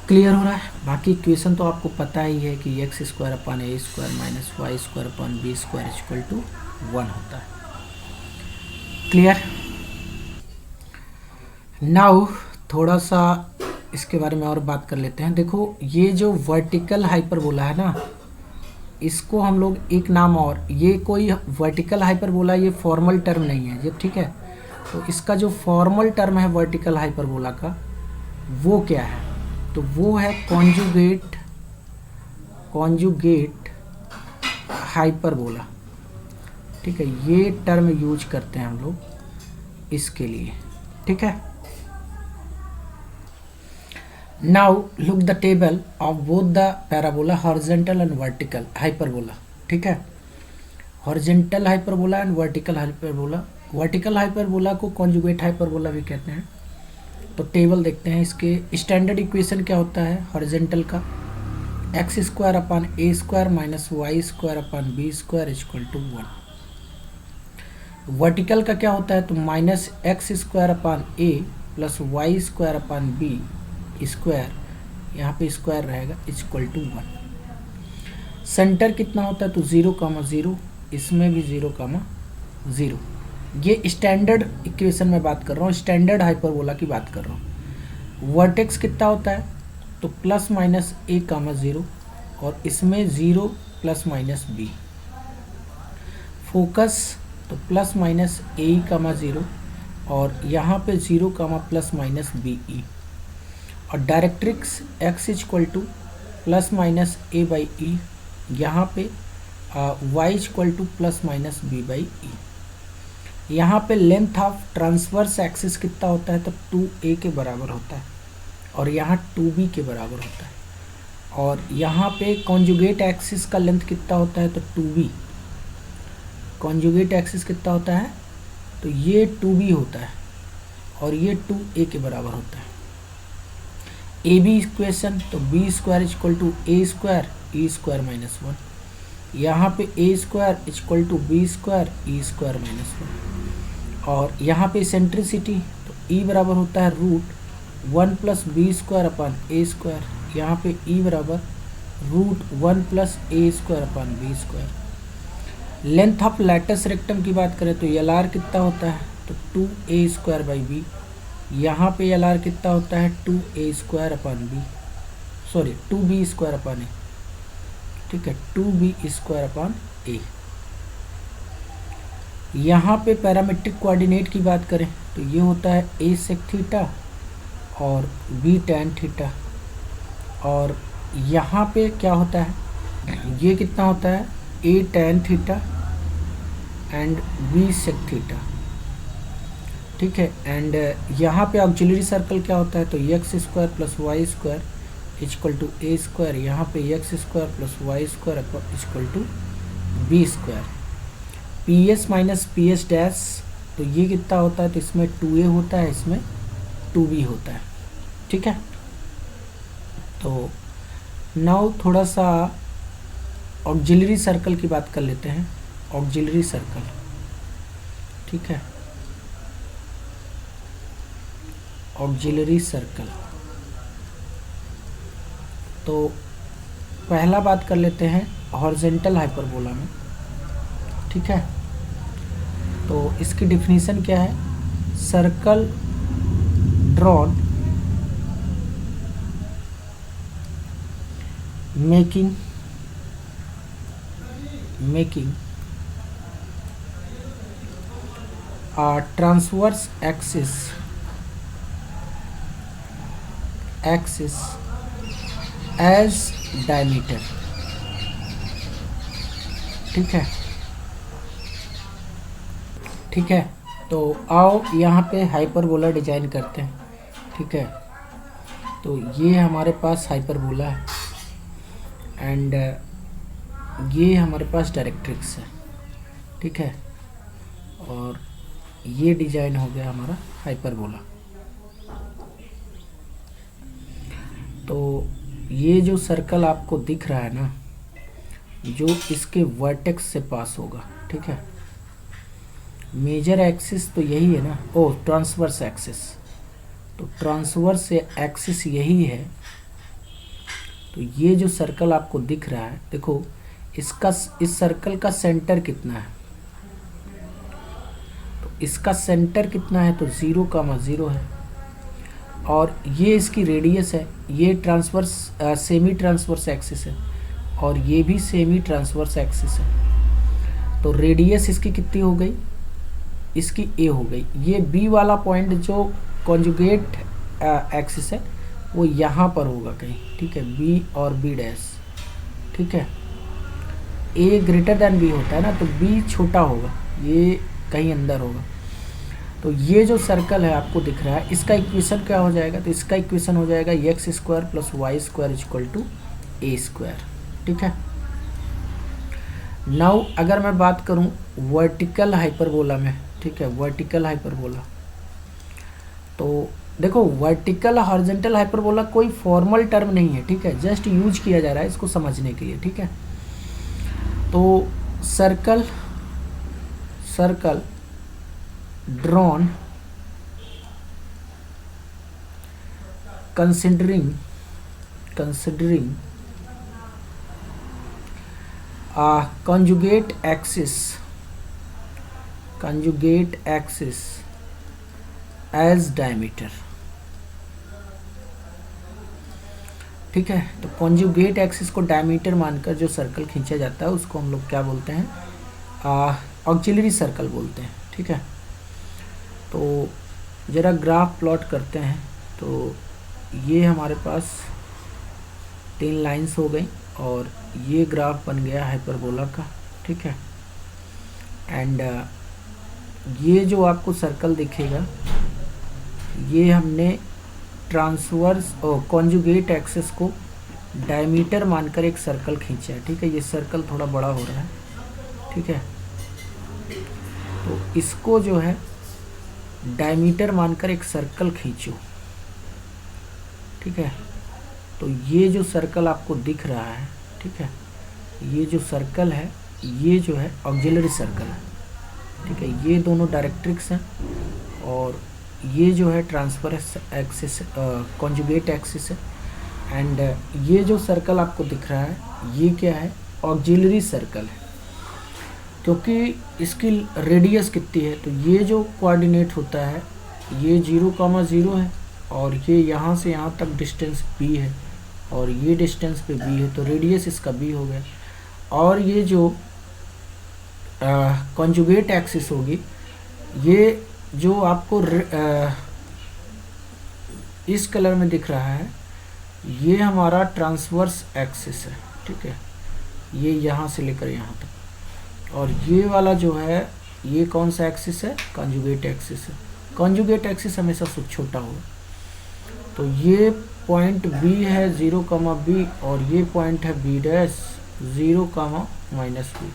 क्लियर हो रहा है? बाकी इक्वेशन तो आपको पता ही है कि X square upon A square minus Y square upon B square equal to 1 होता है। क्लियर? नाउ थोड़ा सा इसके बारे में और बात कर लेते हैं। देखो ये जो वर्टिकल हाइपरबोला है ना, इसको हम लोग एक नाम और, ये कोई वर्टिकल हाइपरबोला ये फॉर्मल टर्म नहीं है ये, ठीक है। तो इसका जो फॉर्मल टर्म है वर्टिकल हाइपरबोला का वो क्या है? तो वो है कॉन्जुगेट हाइपरबोला, ठीक है। ये टर्म यूज करते हैं हम लोग इसके लिए, ठीक है। Now look the table of both the parabola horizontal and vertical hyperbola, ठीक है। Horizontal hyperbola and vertical hyperbola, vertical hyperbola को कॉन्जुगेट हाइपरबोला भी कहते हैं। तो टेबल देखते हैं। इसके स्टैंडर्ड इक्वेशन क्या होता है हॉरिजॉन्टल का? X square upon A square minus Y square upon B square equal to 1। Vertical का क्या होता है? तो minus x square upon a plus Y square upon B square, यहाँ पे स्क्वायर रहेगा, इक्वल टू 1। सेंटर कितना होता है? तो 0,0, इसमें भी 0,0। ये स्टैंडर्ड इक्वेशन में बात कर रहा हूँ, स्टैंडर्ड हाइपरबोला की बात कर रहा हूँ। वर्टेक्स कितना होता है? तो प्लस माइनस a,0 और इसमें 0 प्लस माइनस b। फोकस तो प्लस माइनस a,0 और यहाँ पे 0, प्लस माइनस बी। और directrix x equal to plus minus a by e, यहाँ पे y equal to plus minus b by e. यहाँ पे लेंथ ऑफ ट्रांसवर्स एक्सिस कितना होता है? तो 2a के बराबर होता है और यहाँ 2b के बराबर होता है। और यहाँ पे कॉन्जुगेट एक्सिस का लेंथ कितना होता है? तो 2b। कॉन्जुगेट एक्सिस कितना होता है? तो ये 2b होता है और ये 2a के बराबर होता है। ए बी इक्वेशन तो B square equal to A square E square minus 1, यहाँ पे a square equal to B square E square minus 1। और यहाँ पे सेंट्रिसिटी तो ई बराबर होता है √1 प्लस बी स्क्वायर अपन ए स्क्वायर, यहाँ पे ई बराबर √1 plus A square upon B square. Length of latus rectum की बात करें तो एल आर कितना होता है? तो 2a स्क्वायर बाई बी, यहाँ पे एल आर कितना होता है? 2a square upon b, sorry 2b square upon a, ठीक है, 2b स्क्वायर अपन ए। यहाँ पे पैरामेट्रिक कोऑर्डिनेट की बात करें तो ये होता है a सेक थीटा और b tan थीटा। और यहाँ पे क्या होता है? ये कितना होता है? a tan theta and b sec theta, ठीक है। एंड यहाँ पे ऑक्सिलरी सर्कल क्या होता है? तो x square plus Y square equal to A square, यहाँ पे X square plus Y square equal to B square. P S minus P S dash तो ये कितना होता है? तो इसमें 2a होता है, इसमें 2b होता है, ठीक है। तो नाउ थोड़ा सा ऑक्सिलरी सर्कल की बात कर लेते हैं। ऑक्सिलरी सर्कल, ठीक है, ऑक्सिलरी सर्कल। तो पहला बात कर लेते हैं हॉरिजॉन्टल हाइपरबोला में, ठीक है। तो इसकी डिफिनीशन क्या है? Circle drawn making a transverse axis as diameter, ठीक है, ठीक है। तो आओ यहाँ पे हाइपरबोला डिजाइन करते हैं, ठीक है। तो ये हमारे पास हाइपरबोला है एंड ये हमारे पास डायरेक्ट्रिक्स है, ठीक है। और ये डिजाइन हो गया हमारा हाइपरबोला। तो ये जो सर्कल आपको दिख रहा है ना, जो इसके वर्टेक्स से पास होगा, ठीक है, मेजर एक्सिस तो यही है ना, ओ ट्रांसवर्स एक्सिस, तो ट्रांसवर्स एक्सिस यही है। तो ये जो सर्कल आपको दिख रहा है, देखो इसका, इस सर्कल का सेंटर कितना है, तो इसका सेंटर कितना है, तो 0,0 है। और ये इसकी रेडियस है, ये ट्रांसवर्स सेमी ट्रांसवर्स एक्सिस है, और ये भी सेमी ट्रांसवर्स एक्सिस है। तो रेडियस इसकी कितनी हो गई, इसकी ए हो गई। ये बी वाला पॉइंट जो कॉन्जुगेट एक्सिस है वो यहाँ पर होगा कहीं, ठीक है, बी और बी डैश, ठीक है। ए ग्रेटर देन बी होता है ना, तो बी छोटा होगा, ये कहीं अंदर होगा। तो ये जो सर्कल है आपको दिख रहा है, इसका इक्वेशन क्या हो जाएगा, तो इसका इक्वेशन हो जाएगा X square plus Y square equal to A square, ठीक है। नाउ अगर मैं बात करूं वर्टिकल हाइपरबोला में, ठीक है, वर्टिकल हाइपरबोला, तो देखो वर्टिकल हॉरिजॉन्टल हाइपरबोला कोई फॉर्मल टर्म नहीं है, ठीक है, जस्ट यूज किया जा रहा है इसको समझने के लिए, ठीक है। तो circle drawn considering a conjugate axis as diameter, ठीक है। तो कॉन्जुगेट एक्सिस को डायमीटर मानकर जो सर्कल खींचा जाता है उसको हम लोग क्या बोलते हैं, ऑक्सिलरी सर्कल बोलते हैं, ठीक है। तो ज़रा ग्राफ प्लॉट करते हैं। तो ये हमारे पास 3 लाइंस हो गई और ये ग्राफ बन गया हाइपरबोला का, ठीक है। एंड ये जो आपको सर्कल दिखेगा, ये हमने ट्रांसवर्स और कॉन्जुगेट एक्सिस को डायमीटर मानकर एक सर्कल खींचा है, ठीक है। ये सर्कल थोड़ा बड़ा हो रहा है, ठीक है। तो इसको जो है डायमीटर मानकर एक सर्कल खींचो, ठीक है। तो ये जो सर्कल आपको दिख रहा है, ठीक है, ये जो सर्कल है ये जो है ऑक्सिलरी सर्कल है, ठीक है। ये दोनों डायरेक्ट्रिक्स हैं और ये जो है ट्रांसवर्स एक्सिस कॉन्जुगेट एक्सिस है। एंड ये जो सर्कल आपको दिख रहा है ये क्या है, ऑक्सिलरी सर्कल है, क्योंकि इसकी रेडियस कितनी है, तो ये जो कोऑर्डिनेट होता है ये 0,0 है और ये यहाँ से यहाँ तक डिस्टेंस b है और ये डिस्टेंस पे b है, तो रेडियस इसका b हो गया। और ये जो कॉन्जुगेट एक्सिस होगी, ये जो आपको इस कलर में दिख रहा है ये हमारा ट्रांसवर्स एक्सिस है, ठीक है, ये यहाँ से लेकर यहाँ तक। और ये वाला जो है ये कौन सा एक्सिस है, कॉन्जुगेट एक्सिस है। कॉन्जुगेट एक्सिस हमेशा छोटा होगा। तो ये पॉइंट B है 0,B और ये पॉइंट है B डैश 0,-B,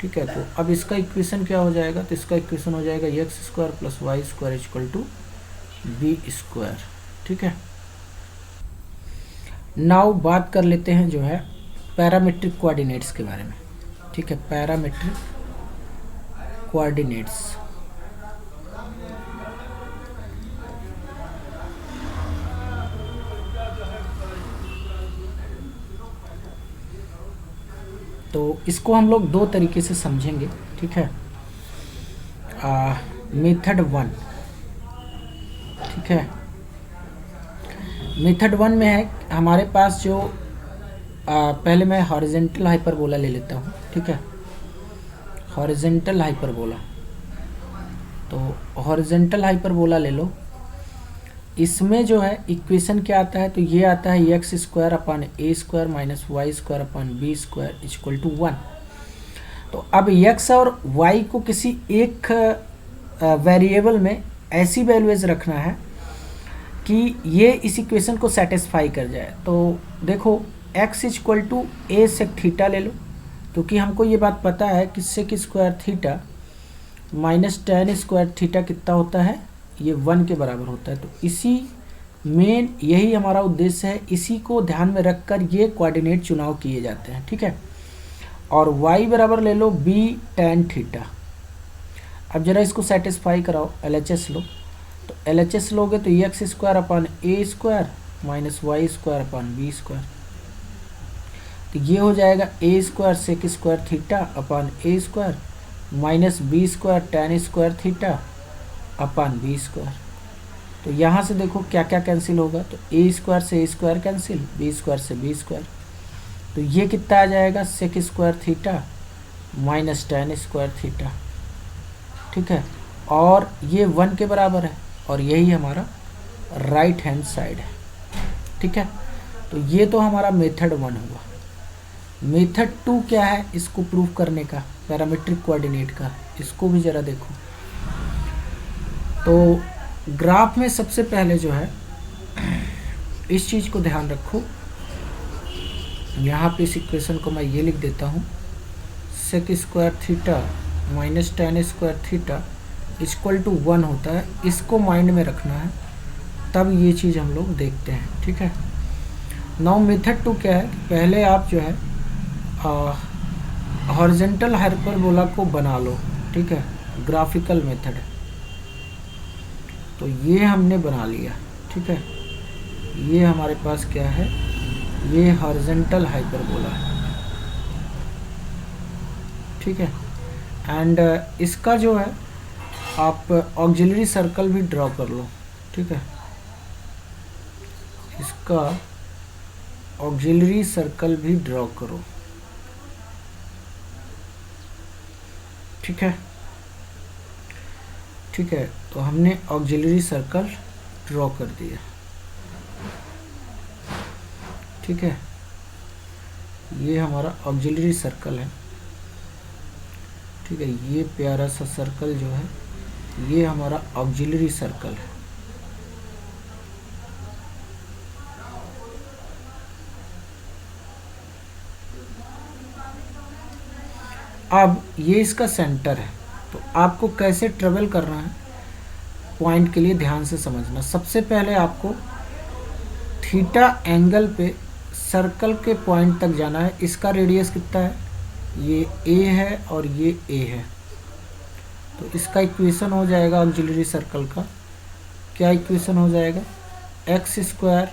ठीक है। तो अब इसका इक्वेशन क्या हो जाएगा, तो इसका इक्वेशन हो जाएगा X square plus Y square equal to B square, ठीक है। नाउ बात कर लेते हैं जो है पैरामीट्रिक कोऑर्डिनेट्स के बारे में, ठीक है। पैरामीट्रिक कोऑर्डिनेट्स, तो इसको हम लोग 2 तरीके से समझेंगे, ठीक है। मेथड 1, ठीक है। मेथड 1 में है हमारे पास जो पहले मैं हॉरिजॉन्टल हाइपरबोला ले लेता हूँ, ठीक है। हॉरिजॉन्टल हाइपरबोला, तो हॉरिजॉन्टल हाइपरबोला ले लो। इसमें जो है इक्वेशन क्या आता है, तो ये आता है x square upon A square minus Y square upon B square equal to 1। तो अब एक्स और वाई को किसी एक वेरिएबल में ऐसी वैल्यूज रखना है कि ये इस इक्वेशन को सेटिस्फाई कर जाए। तो देखो X equal to A sec theta ले लो, क्योंकि हमको ये बात पता है कि sec square theta minus tan square theta कितना होता है, ये 1 के बराबर होता है। तो इसी मेन यही हमारा उद्देश्य है, इसी को ध्यान में रखकर ये कोऑर्डिनेट चुनाव किए जाते हैं, ठीक है। और y बराबर ले लो b tan थीटा। अब जरा इसको सेटिस्फाई कराओ, LHS लो। तो LHS लोगे तो एक्स स्क्वायर अपॉन ए square minus Y square upon B square. तो ये हो जाएगा a square sec square theta upon A square minus b square tan square theta upon B square. तो यहाँ से देखो क्या क्या कैंसिल होगा, तो ए स्क्वायर से ए स्क्वायर कैंसिल, बी स्क्वायर से बी स्क्वायर। तो ये कितना आ जाएगा sec square theta minus tan square theta. ठीक है, और ये 1 के बराबर है और यही हमारा राइट हैंड साइड है। ठीक है, तो ये तो हमारा मेथड 1 हुआ। मेथड 2 क्या है इसको प्रूव करने का, पैरामीट्रिक कोऑर्डिनेट का, इसको भी ज़रा देखो। तो ग्राफ में सबसे पहले जो है इस चीज़ को ध्यान रखो, यहाँ पे इस इक्वेशन को मैं ये लिख देता हूँ, sec square theta minus tan square theta equal to 1 होता है। इसको माइंड में रखना है, तब ये चीज़ हम लोग देखते हैं। ठीक है, नाउ मेथड 2 क्या है, पहले आप जो है हॉरिजॉन्टल हाइपरबोला को बना लो। ठीक है, ग्राफिकल मेथड है, तो ये हमने बना लिया। ठीक है, ये हमारे पास क्या है, ये हॉरिजॉन्टल हाइपरबोला है। ठीक है, एंड इसका जो है आप ऑक्सिलरी सर्कल भी ड्रॉ कर लो। ठीक है, इसका ऑक्सिलरी सर्कल भी ड्रॉ करो। ठीक है, ठीक है, तो हमने ऑक्सिलरी सर्कल ड्रॉ कर दिया। ठीक है, ये हमारा ऑक्सिलरी सर्कल है। ठीक है, ये प्यारा सा सर्कल जो है ये हमारा ऑक्सिलरी सर्कल है। अब ये इसका सेंटर है, तो आपको कैसे ट्रेवल करना है पॉइंट के लिए ध्यान से समझना। सबसे पहले आपको थीटा एंगल पे सर्कल के पॉइंट तक जाना है। इसका रेडियस कितना है, ये ए है और ये ए है। तो इसका इक्वेशन हो जाएगा ऑक्सिलरी सर्कल का, क्या इक्वेशन हो जाएगा, X square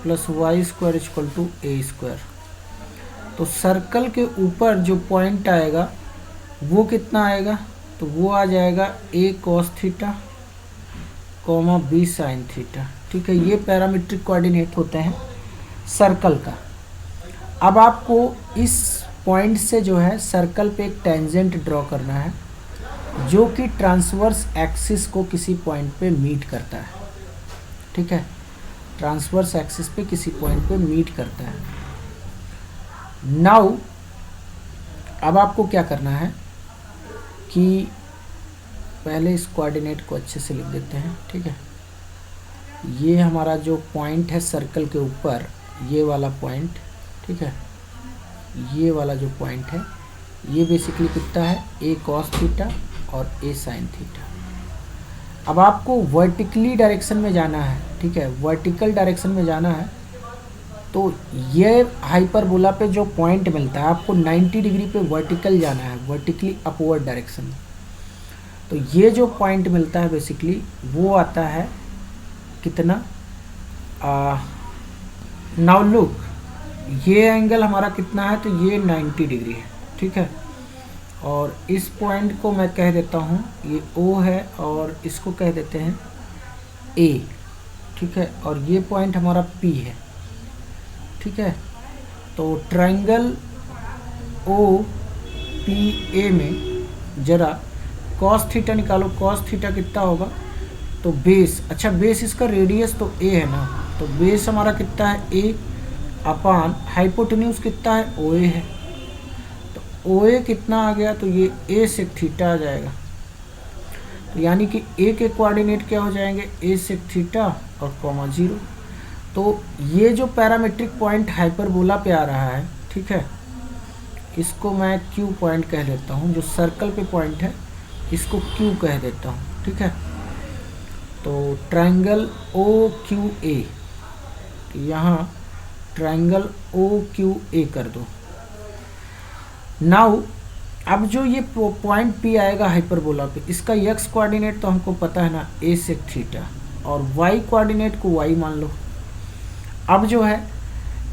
plus Y square equal to A square. तो सर्कल के ऊपर जो पॉइंट आएगा वो कितना आएगा, तो वो आ जाएगा a cos theta comma b sine theta. ठीक है, ये पैरामीट्रिक कोऑर्डिनेट होते हैं सर्कल का। अब आपको इस पॉइंट से जो है सर्कल पे एक टेंजेंट ड्रॉ करना है जो कि ट्रांसवर्स एक्सिस को किसी पॉइंट पे मीट करता है। ठीक है, ट्रांसवर्स एक्सिस पे किसी पॉइंट पे मीट करता है। नाउ अब आपको क्या करना है कि पहले इस कोऑर्डिनेट को अच्छे से लिख देते हैं। ठीक है, ये हमारा जो पॉइंट है सर्कल के ऊपर, ये वाला पॉइंट। ठीक है, ये वाला जो पॉइंट है ये बेसिकली कितना है, ए कॉस थीटा और ए साइन थीटा। अब आपको वर्टिकली डायरेक्शन में जाना है। ठीक है, वर्टिकल डायरेक्शन में जाना है, तो ये हाइपरबोला पे जो पॉइंट मिलता है आपको 90 डिग्री पे वर्टिकल जाना है, वर्टिकली अपवर्ड डायरेक्शन में। तो ये जो पॉइंट मिलता है बेसिकली वो आता है कितना, नाउ लुक, ये एंगल हमारा कितना है, तो ये 90 डिग्री है। ठीक है, और इस पॉइंट को मैं कह देता हूँ ये O है और इसको कह देते हैं A। ठीक है, और ये पॉइंट हमारा P है। ठीक है, तो ट्रायंगल OPA में जरा कॉस थीटा निकालो। कॉस थीटा कितना होगा, तो बेस, अच्छा बेस इसका रेडियस तो A है ना, तो बेस हमारा कितना है A अपान हाइपोटेन्यूज कितना है OA है। तो OA कितना आ गया, तो ये A सेक थीटा आ जाएगा। तो यानी कि A के कोऑर्डिनेट क्या हो जाएंगे, A सेक थीटा और कॉमा 0। तो ये जो पैरामेट्रिक पॉइंट हाइपरबोला पे आ रहा है, ठीक है, इसको मैं Q पॉइंट कह देता हूँ। जो सर्कल पे पॉइंट है इसको Q कह देता हूँ। ठीक है, तो ट्रायंगल OQA, यहाँ ट्रायंगल OQA कर दो। नाउ अब जो ये पॉइंट P आएगा हाइपरबोला पे, इसका x कोऑर्डिनेट तो हमको पता है ना, a सेक थीटा, और y कोऑर्डिनेट को y मान लो। अब जो है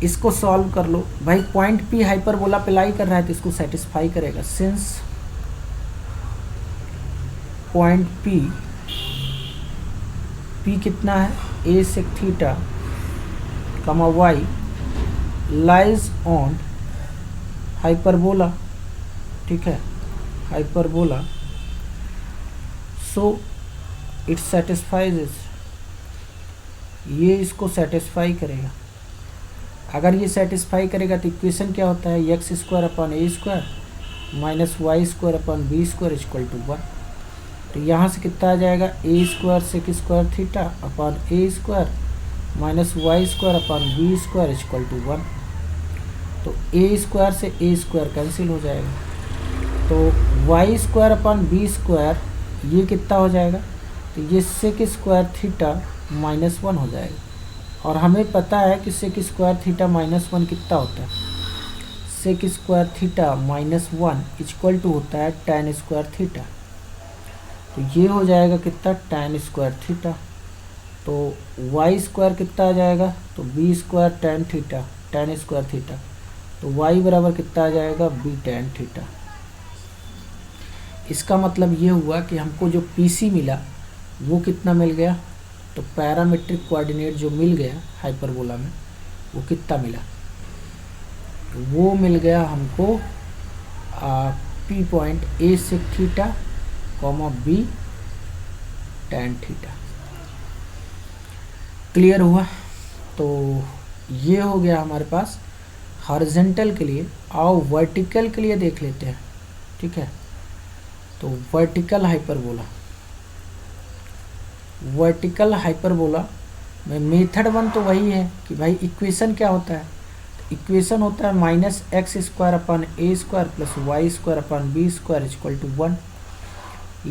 इसको सॉल्व कर लो भाई, पॉइंट P हाइपरबोला पे लाई कर रहा है तो इसको सेटिस्फाई करेगा। सिंस पॉइंट P कितना है, a सेक थीटा कमा y लाइज ऑन हाइपरबोला, ठीक है, हाइपरबोला, सो इट सेटिस्फाइज इस, ये इसको सेटिस्फाई करेगा। अगर ये सेटिस्फाई करेगा तो इक्वेशन क्या होता है, x square upon A square minus Y square upon B square equal to 1। तो यहाँ से कितना आ जाएगा, a square sec square theta upon A square minus Y square upon B square equal to 1। तो ए स्क्वायर से ए square cancel हो जाएगा, तो Y square upon B square ये कितना हो जाएगा, तो ये सेक स्क्वायर थीटा माइनस 1 हो जाएगा। और हमें पता है कि सेक स्क्वायर थीटा माइनस 1 कितना होता है, sec square theta minus 1 equal to होता है tan स्क्वायर थीटा। तो ये हो जाएगा कितना, tan स्क्वायर थीटा। तो वाई स्क्वायर कितना आ जाएगा, तो B square tan theta, tan square theta, तो वाई बराबर कितना आ जाएगा, बी tan थीटा। इसका मतलब ये हुआ कि हमको जो पीसी मिला वो कितना मिल गया, तो पैरामीट्रिक कोऑर्डिनेट जो मिल गया हाइपरबोला में वो कितना मिला, वो मिल गया हमको P point A sec theta comma B tan theta. Clear हुआ। तो ये हो गया हमारे पास हॉरिजॉन्टल के लिए। आओ वर्टिकल के लिए देख लेते हैं, ठीक है। तो वर्टिकल हाइपरबोला, वर्टिकल हाइपरबोला में मेथड 1 तो वही है कि भाई इक्वेशन क्या होता है, इक्वेशन होता है minus x square upon A square plus Y square upon B square equal to 1,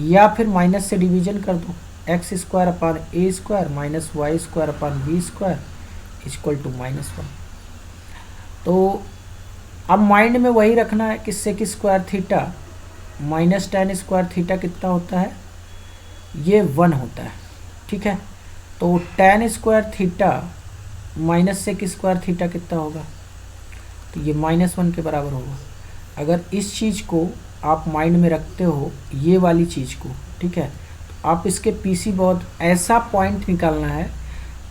या फिर माइनस से डिवीजन कर दो, X square upon A square minus Y square upon B square equal to -1। तो अब माइंड में वही रखना है कि sec square theta minus tan square theta कितना होता है, ये 1 होता है, ठीक है। तो tan square theta minus sec square theta कितना होगा, तो ये -1 के बराबर होगा। अगर इस चीज़ को आप माइंड में रखते हो, ये वाली चीज़ को, ठीक है, तो आप इसके पीसी बहुत ऐसा पॉइंट निकालना है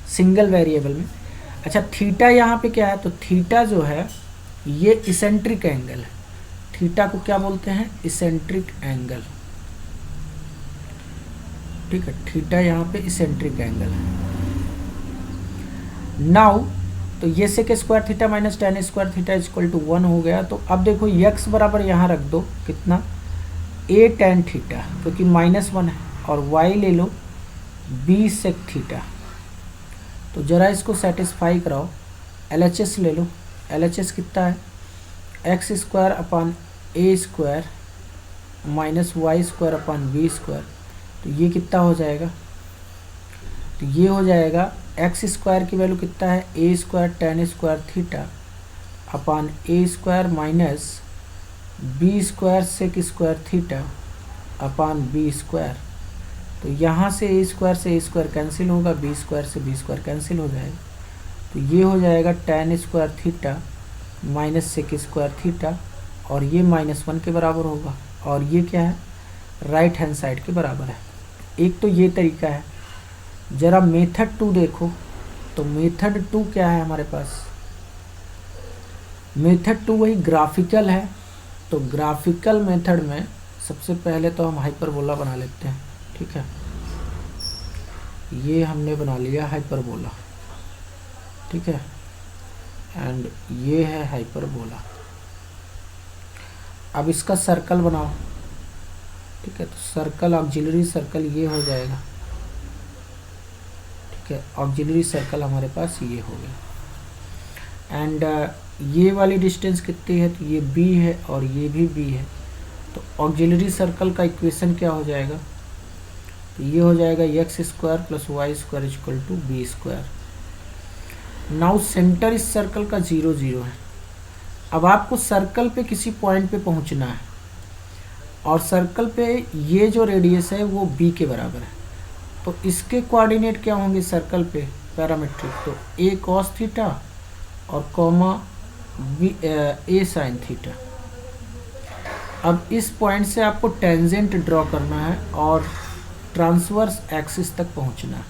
सिंगल वेरिएबल में। अच्छा, थीटा यहाँ पे क्या है, तो थीटा जो है ये इसेंट्रिक एंगल है। थीटा को क्या बोलते हैं, इसेंट्रिक एंगल, ठीक है। थीटा यहाँ पे इसेंट्रिक एंगल है। नाउ तो ये sec square theta minus tan square theta equal to 1 हो गया। तो अब देखो x बराबर यहाँ रख दो कितना, a tan थीटा, क्योंकि -1 है, और y ले लो b सेक थीटा। तो ज़रा इसको सेटिस्फाई कराओ, LHS ले लो। LHS कितना है, एक्स स्क्वायर अपॉन ए square minus Y square upon B square. तो ये कितना हो जाएगा, तो ये हो जाएगा एक्स स्क्वायर की वैल्यू कितना है, a square tan square theta upon A square minus b square sec square theta upon B square. तो यहाँ से ए स्क्वायर कैंसिल होगा, बी स्क्वायर से बी स्क्वायर कैंसिल हो जाएगा। तो ये हो जाएगा tan square theta minus sec square theta, और ये -1 के बराबर होगा, और ये क्या है, राइट हैंड साइड के बराबर है। एक तो ये तरीका है। ज़रा मेथड 2 देखो, तो मेथड 2 क्या है हमारे पास, मेथड 2 वही ग्राफिकल है। तो ग्राफिकल मेथड में सबसे पहले तो हम हाइपरबोला बना लेते हैं, ठीक है। ये हमने बना लिया हाइपरबोला, ठीक है, एंड ये है हाइपरबोला। अब इसका सर्कल बनाओ, ठीक है। तो सर्कल ऑक्सिलरी सर्कल ये हो जाएगा, ठीक है। ऑक्सिलरी सर्कल हमारे पास ये हो गया, एंड ये वाली डिस्टेंस कितनी है, तो ये b है और ये भी b है। तो ऑक्सिलरी सर्कल का इक्वेशन क्या हो जाएगा, तो ये हो जाएगा X square plus Y square equal to B square. Now center इस सर्कल का 0 0 है। अब आपको सर्कल पे किसी पॉइंट पे पहुंचना है, और सर्कल पे ये जो रेडियस है वो बी के बराबर है, तो इसके कोऑर्डिनेट क्या होंगे सर्कल पे पैरामेट्रिक, तो ए कॉस थीटा और कॉमा ए साइन थीटा। अब इस पॉइंट से आपको टेंजेंट ड्रॉ करना है और ट्रांसवर्स एक्सिस तक पहुंचना है।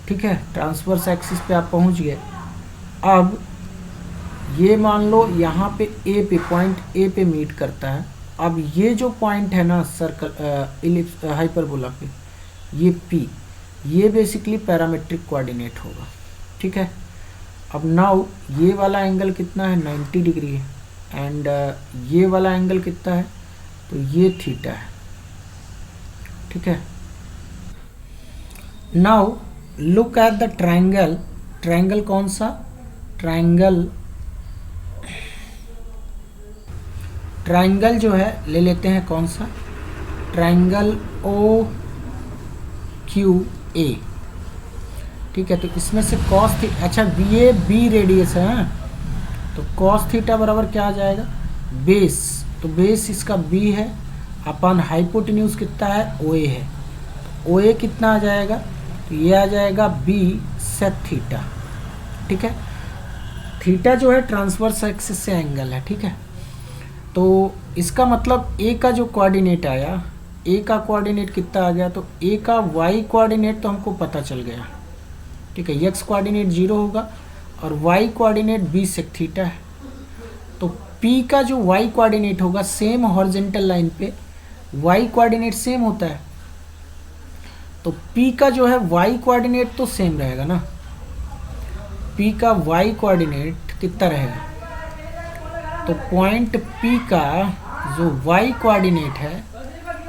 ठीक है, ट्रांसवर्स एक्सिस पे आप पहुंच गए। अब ये मान लो यहाँ पे ए पे पॉइंट ए पे मीट करता है। अब ये जो पॉइंट है ना सर्कल इलिप्स हाइपरबोला पे, ये पी, ये बेसिकली पैरामेट्रिक कोऑर्डिनेट होगा। ठीक है, अब नाउ ये वाला एंगल कितना है 90 डिग्री है, एंड ये वाला एंगल कितना है, तो ये थीटा है। ठीक है, now look at the triangle. Triangle कौन सा, ट्रायंगल जो है ले लेते हैं कौन सा, ट्रायंगल ओ क्यू ए। ठीक है, तो इसमें से कॉस थीटा, अच्छा ये बी रेडियस है, तो कॉस थीटा बराबर क्या आ जाएगा, बेस, तो बेस इसका बी है अपन हाइपोटेन्यूज कितना है ओ ए है, ओ ए कितना आ जाएगा, तो ये आ जाएगा बी सेक थीटा। ठीक है, थीटा जो है ट्रांसवर्स एक्सिस से एंगल है। ठीक है, तो इसका मतलब ए का जो कोऑर्डिनेट आया, ए का कोऑर्डिनेट कितना आ गया, तो ए का वाई कोऑर्डिनेट तो हमको पता चल गया। ठीक है, एक्स कोऑर्डिनेट 0 होगा और Y coordinate B sec theta है। तो पी का जो वाई कोऑर्डिनेट होगा सेम हॉरिजॉन्टल लाइन पे वाई कोऑर्डिनेट सेम होता है, तो पी का जो है वाई कोऑर्डिनेट तो सेम रहेगा ना, पी का वाई कोऑर्डिनेट कितना रहेगा, तो पॉइंट पी का जो वाई कोऑर्डिनेट है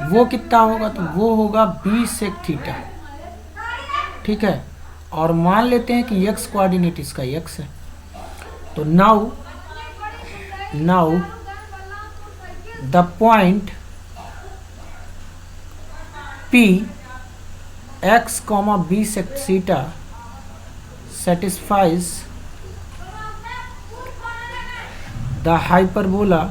वो कितना होगा, तो वो होगा बी सेक थीटा। ठीक है, और मान लेते हैं कि x कोऑर्डिनेट इसका x है, तो now the point P x, b sec theta satisfies the hyperbola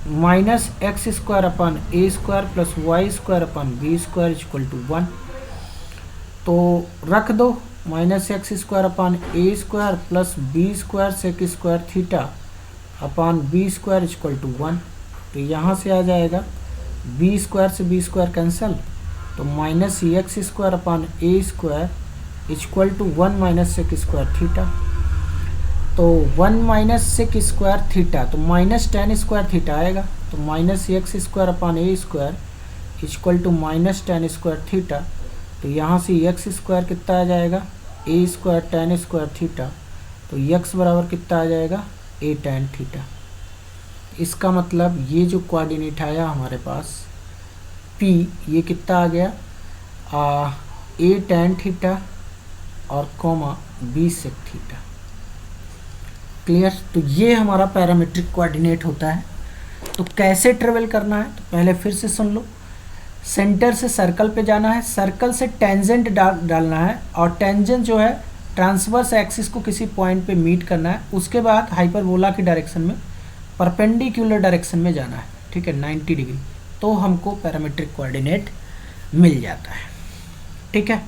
minus x square upon a square plus y square upon b square is equal to 1। तो रख दो minus x square upon A square plus B square sec square theta upon B square equal to 1। तो यहाँ से आ जाएगा B square से B square cancel, तो minus x square upon A square equal to 1 minus sec square theta. तो 1 minus sec square theta, तो minus tan square theta आएगा, तो minus x square upon A square equal to minus tan square theta. तो यहाँ से x square कितना आ जाएगा, a square tan square theta, तो एक्स बराबर कितना आ जाएगा, ए टेन थीटा। इसका मतलब ये जो कोऑर्डिनेट आया हमारे पास पी, ये कितना आ गया, ए टेन थीटा और comma B sec theta. Clear, तो ये हमारा पैरामीट्रिक कोऑर्डिनेट होता है। तो कैसे ट्रेवल करना है, तो पहले फिर से सुन लो। सेंटर से सर्कल पे जाना है, सर्कल से टेंजेंट डालना है, और टेंजेंट जो है ट्रांसवर्स एक्सिस को किसी पॉइंट पे मीट करना है। उसके बाद हाइपरबोला की डायरेक्शन में परपेंडिकुलर डायरेक्शन में जाना है। ठीक है, 90 डिग्री, तो हमको पैरामीट्रिक कोऑर्डिनेट मिल जाता है। ठीक है।